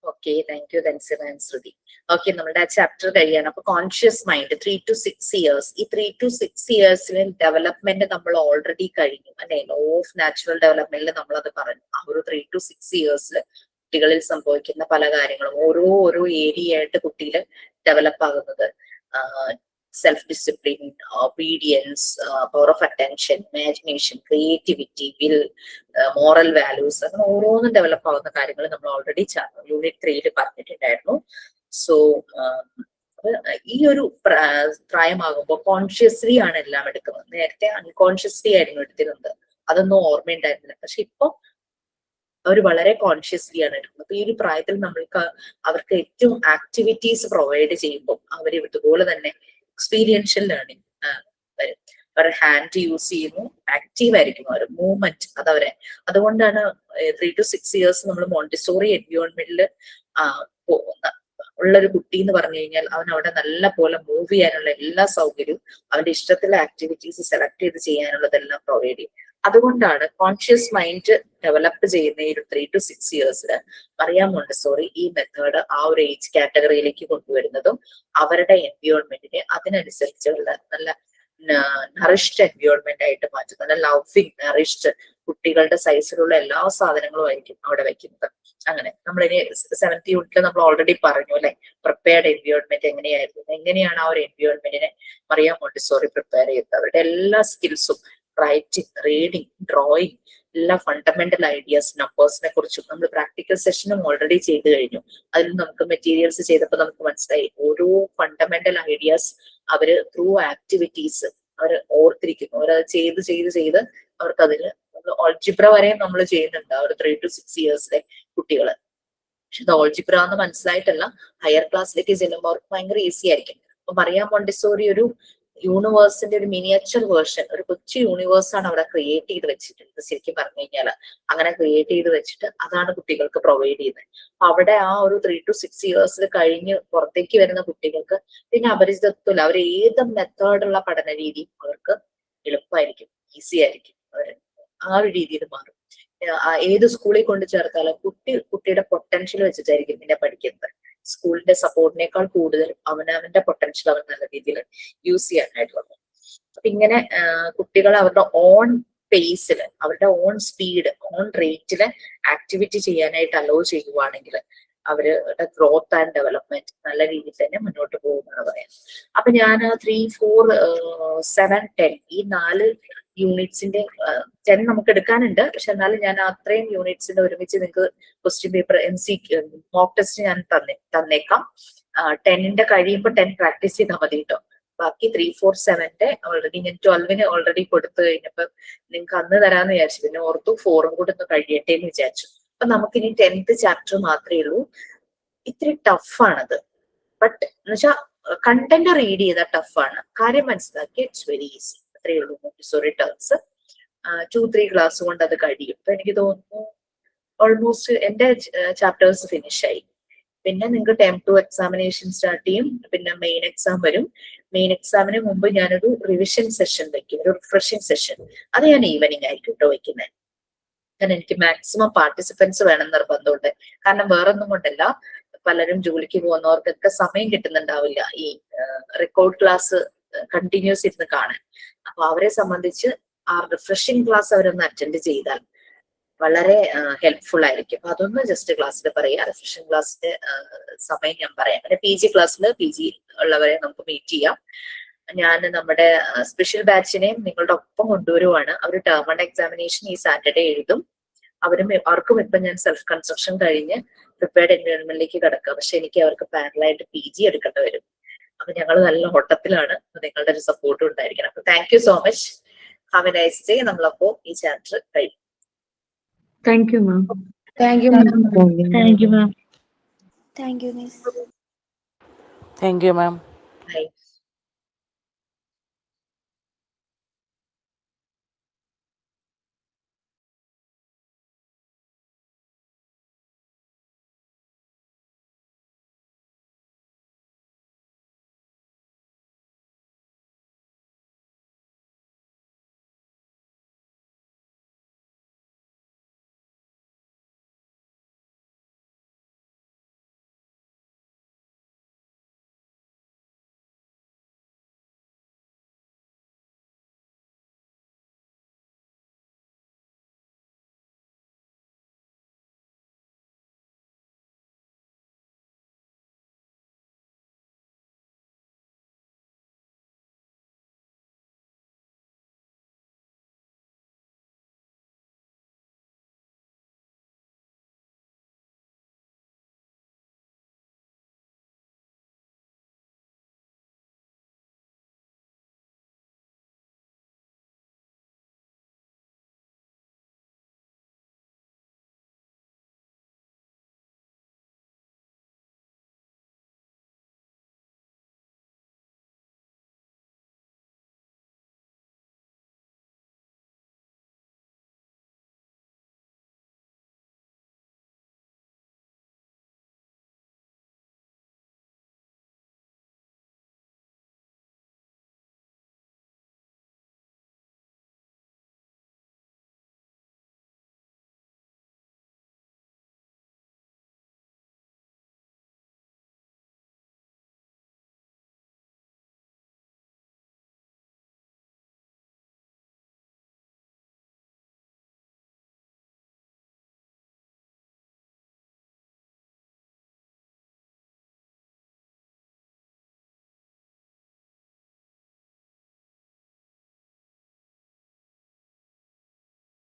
Okay, thank you Dhansika and Shruti. Okay, നമ്മുടെ ആ ചാപ്റ്റർ കഴിയാണ്. അപ്പൊ കോൺഷ്യസ് മൈൻഡ് 3 to 6 years, ഈ 3 to 6 yearsലെ ഡെവലപ്മെന്റ് നമ്മൾ ഓൾറെഡി കഴിഞ്ഞു അല്ലെ. ലോ ഓഫ് നാച്ചുറൽ ഡെവലപ്മെന്റിൽ നമ്മൾ അത് പറഞ്ഞു. ആ ഒരു 3 to 6 years കുട്ടികളിൽ സംഭവിക്കുന്ന പല കാര്യങ്ങളും ഓരോ ഏരിയ ആയിട്ട് കുട്ടിയിൽ ഡെവലപ്പ് ആകുന്നത്. Self discipline, obedience, power of attention, imagination, creativity, will, moral values, അങ്ങനെ ഓരോന്നും ഡെവലപ്പ് ആവുന്ന കാര്യങ്ങൾ നമ്മൾ ഓൾറെഡി യൂണിറ്റ് 3 പറഞ്ഞിട്ടുണ്ടായിരുന്നു. സോ ഈ ഒരു പ്രായമാകുമ്പോൾ കോൺഷ്യസ്ലി ആണ് എല്ലാം എടുക്കുന്നത്. നേരത്തെ അൺകോൺഷ്യസ്ലി ആയിരുന്നു എടുത്തിരുന്നത്, അതൊന്നും ഓർമ്മയുണ്ടായിരുന്നില്ല. പക്ഷെ ഇപ്പൊ അവർ വളരെ കോൺഷ്യസ്ലി ആണ് എടുക്കുന്നത്. അപ്പൊ ഈ ഒരു പ്രായത്തിൽ നമ്മൾക്ക് അവർക്ക് ഏറ്റവും ആക്ടിവിറ്റീസ് പ്രൊവൈഡ് ചെയ്യുമ്പോൾ അവർ ഇതുപോലെ തന്നെ എക്സ്പീരിയൻഷ്യൽ ലേണിംഗ് വരും. അവർ ഹാൻഡ് യൂസ് ചെയ്യുന്നു, ആക്റ്റീവ് ആയിരിക്കും അവർ, മൂവ്മെന്റ് അതവരെ. അതുകൊണ്ടാണ് 3 to 6 years നമ്മൾ മോണ്ടിസോറി എൻവയോൺമെന്റിൽ ഉള്ളൊരു കുട്ടി എന്ന് പറഞ്ഞു കഴിഞ്ഞാൽ അവൻ അവിടെ നല്ല പോലെ മൂവ് ചെയ്യാനുള്ള എല്ലാ സൗകര്യവും അവന്റെ ഇഷ്ടത്തിലെ ആക്ടിവിറ്റീസ് സെലക്ട് ചെയ്ത് ചെയ്യാനുള്ളതെല്ലാം പ്രൊവൈഡ് ചെയ്യും. അതുകൊണ്ടാണ് കോൺഷ്യസ് മൈൻഡ് ഡെവലപ്പ് ചെയ്യുന്ന ഈ ഒരു 3 to 6 years മറിയ മോണ്ടിസോറി ഈ മെത്തേഡ് ആ ഒരു ഏജ് കാറ്റഗറിയിലേക്ക് കൊണ്ടുവരുന്നതും അവരുടെ എൻവയോൺമെന്റിനെ അതിനനുസരിച്ചുള്ള നല്ല നറിഷ്ഡ് എൻവയോൺമെന്റ് ആയിട്ട് മാറ്റും. നല്ല ലവിങ് നറിഷ്ഡ് കുട്ടികളുടെ സൈസിലുള്ള എല്ലാ സാധനങ്ങളും ആയിരിക്കും അവിടെ വെക്കുന്നത്. അങ്ങനെ നമ്മളിനി 7th യൂണിറ്റിൽ നമ്മൾ ഓൾറെഡി പറഞ്ഞു അല്ലെ, പ്രിപ്പയർഡ് എൻവയോൺമെന്റ് എങ്ങനെയായിരുന്നു, എങ്ങനെയാണ് ആ ഒരു എൻവയോൺമെന്റിനെ മറിയ മോണ്ടിസോറി പ്രിപ്പയർ ചെയ്തത്. അവരുടെ എല്ലാ സ്കിൽസും റൈറ്റിംഗ്, റീഡിങ്, ഡ്രോയിങ്, എല്ലാ ഫണ്ടമെന്റൽ ഐഡിയാസ്, നമ്പേഴ്സിനെ കുറിച്ചും നമ്മൾ പ്രാക്ടിക്കൽ സെഷനും ഓൾറെഡി ചെയ്ത് കഴിഞ്ഞു. അതിൽ നമുക്ക് മെറ്റീരിയൽസ് ചെയ്തപ്പോൾ നമുക്ക് മനസ്സിലായി ഓരോ ഫണ്ടമെന്റൽ ഐഡിയാസ് അവര് ത്രൂ ആക്ടിവിറ്റീസ് അവർ ഓർത്തിരിക്കുന്നു. അവരത് ചെയ്ത് അവർക്ക് അതിന് ഓൾജിബ്ര വരെ നമ്മൾ ചെയ്യുന്നുണ്ട് ആ ഒരു 3 to 6 yearsലെ കുട്ടികള്. പക്ഷെ ഇത് ഓൾജിബ്ര എന്ന് മനസ്സിലായിട്ടല്ല, ഹയർ ക്ലാസ്സിലേക്ക് ചെല്ലുമ്പോൾ അവർക്ക് ഭയങ്കര ഈസി ആയിരിക്കും. അപ്പൊ മറിയ മോണ്ടിസോറി ഒരു യൂണിവേഴ്സിന്റെ ഒരു മിനിയേച്ചർ വേർഷൻ, ഒരു കൊച്ചു യൂണിവേഴ്സാണ് അവിടെ ക്രിയേറ്റ് ചെയ്ത് വെച്ചിട്ടുണ്ട്. ശരിക്കും പറഞ്ഞു കഴിഞ്ഞാൽ അങ്ങനെ ക്രിയേറ്റ് ചെയ്ത് വെച്ചിട്ട് അതാണ് കുട്ടികൾക്ക് പ്രൊവൈഡ് ചെയ്യുന്നത്. അപ്പൊ അവിടെ ആ ഒരു 3 to 6 years കഴിഞ്ഞ് പുറത്തേക്ക് വരുന്ന കുട്ടികൾക്ക് പിന്നെ അപരിചിതത്വമില്ല. അവർ ഏത് മെത്തേഡുള്ള പഠന രീതിയും അവർക്ക് എളുപ്പമായിരിക്കും, ഈസി ആയിരിക്കും. അവർ ആ ഒരു രീതിയിൽ മാറും. ഏത് സ്കൂളിൽ കൊണ്ട് ചേർത്താലും കുട്ടിയുടെ പൊട്ടൻഷ്യൽ വെച്ചിട്ടായിരിക്കും പിന്നെ പഠിക്കുന്നത്. സ്കൂളിന്റെ സപ്പോർട്ടിനേക്കാൾ കൂടുതൽ അവനവന്റെ പൊട്ടൻഷ്യൽ അവൻ നല്ല രീതിയിൽ യൂസ് ചെയ്യാനായിട്ടുള്ളത്. അപ്പൊ ഇങ്ങനെ കുട്ടികൾ അവരുടെ ഓൺ പേസിൽ, അവരുടെ ഓൺ സ്പീഡ്, ഓൺ റേറ്റില് ആക്ടിവിറ്റി ചെയ്യാനായിട്ട് അലോ ചെയ്യുവാണെങ്കിൽ അവരുടെ ഗ്രോത്ത് ആൻഡ് ഡെവലപ്മെന്റ് നല്ല രീതിയിൽ തന്നെ മുന്നോട്ട് പോകുമെന്നാണ് പറയുന്നത്. അപ്പൊ ഞാൻ 3, 4, 7, 10 ഈ 4 യൂണിറ്റ്സിന്റെ 10 നമുക്ക് എടുക്കാനുണ്ട്. പക്ഷെ എന്നാലും ഞാൻ അത്രയും യൂണിറ്റ്സിന്റെ ഒരുമിച്ച് നിങ്ങൾക്ക് ക്വസ്റ്റ്യൻ പേപ്പർ മോക്ക് ടെസ്റ്റ് ഞാൻ തന്നേക്കാം. 10ന്റെ കഴിയുമ്പോൾ 10 പ്രാക്ടീസ് ചെയ്താൽ മതി കേട്ടോ. ബാക്കി 3, 4, 7ന്റെ ഓൾറെഡി ഞാൻ 12ന് ഓൾറെഡി കൊടുത്തു കഴിഞ്ഞപ്പോ നിങ്ങൾക്ക് അന്ന് തരാന്ന് വിചാരിച്ചു. പിന്നെ ഓർത്തു 4ഉം കൂടെ ഒന്ന് കഴിയട്ടെ എന്ന് വിചാരിച്ചു. അപ്പൊ നമുക്കിനി 10th ചാപ്റ്റർ മാത്രമേ ഉള്ളൂ. ഇത്തിരി ടഫാണത്. ബട്ട് എന്നുവെച്ചാൽ കണ്ടന്റ് റീഡ് ചെയ്താൽ ടഫാണ്, കാര്യം മനസ്സിലാക്കി ഇറ്റ്സ് വെരി ഈസി. അത്രയേ ഉള്ളൂ. മോണ്ടിസോറി ടേംസ് 2-3 ക്ലാസ് കൊണ്ട് അത് കഴിയും. അപ്പൊ എനിക്ക് തോന്നുന്നു ഓൾമോസ്റ്റ് എന്റെ ചാപ്റ്റേഴ്സ് ഫിനിഷ് ആയി. പിന്നെ നിങ്ങൾക്ക് ടേം 2 എക്സാമിനേഷൻ സ്റ്റാർട്ട് ചെയ്യും. പിന്നെ മെയിൻ എക്സാം വരും. മെയിൻ എക്സാമിന് മുമ്പ് ഞാനൊരു റിവിഷൻ സെഷൻ വെക്കും, ഒരു റിഫ്രഷിംഗ് സെഷൻ. അത് ഞാൻ ഈവനിങ് ആയിട്ട് കേട്ടോ വെക്കുന്നത്. കാരണം എനിക്ക് മാക്സിമം പാർട്ടിസിപ്പൻസ് വേണം നിർബന്ധമുണ്ട്. കാരണം വേറൊന്നും കൊണ്ടല്ല, പലരും ജോലിക്ക് പോകുന്നവർക്കൊക്കെ സമയം കിട്ടുന്നുണ്ടാവില്ല ഈ റെക്കോർഡ് ക്ലാസ് കണ്ടിന്യൂസ് ഇരുന്ന് കാണാൻ. അപ്പൊ അവരെ സംബന്ധിച്ച് ആ റിഫ്രഷിംഗ് ക്ലാസ് അവരൊന്ന് അറ്റൻഡ് ചെയ്താൽ വളരെ ഹെൽപ്ഫുൾ ആയിരിക്കും. അപ്പൊ അതൊന്ന് ജസ്റ്റ് ക്ലാസ്സിൽ പറയാം. റിഫ്രഷിംഗ് ക്ലാസ്സിന്റെ സമയം ഞാൻ പറയാം. പിന്നെ PG ക്ലാസ്സിൽ PG ഉള്ളവരെ നമുക്ക് മീറ്റ് ചെയ്യാം. ഞാൻ നമ്മുടെ സ്പെഷ്യൽ ബാച്ചിനെയും നിങ്ങളുടെ ഒപ്പം കൊണ്ടുവരുവാണ്. അവർ ടേം 1 എക്സാമിനേഷൻ ഈ സാറ്റർഡേ എഴുതും. അവർക്കും ഇപ്പൊ ഞാൻ സെൽഫ് കൺസ്ട്രക്ഷൻ കഴിഞ്ഞ് പ്രിപ്പയർഡ് എൻവയോൺമെന്റിലേക്ക് കിടക്കുക. പക്ഷെ എനിക്ക് അവർക്ക് പാരലായിട്ട് PG എടുക്കേണ്ടി വരും. അപ്പൊ ഞങ്ങൾ നല്ല ഓട്ടത്തിലാണ്. നിങ്ങളുടെ ഒരു സപ്പോർട്ടും ഉണ്ടായിരിക്കണം. അപ്പൊ thank you so much. Have A nice day. നമ്മളപ്പോ ഈ ചാപ്റ്റർ കഴിയും. Thank you, ma'am. Thank you, ma'am. Thank you, ma'am. Thank you, Miss. Thank you, ma'am. Bye.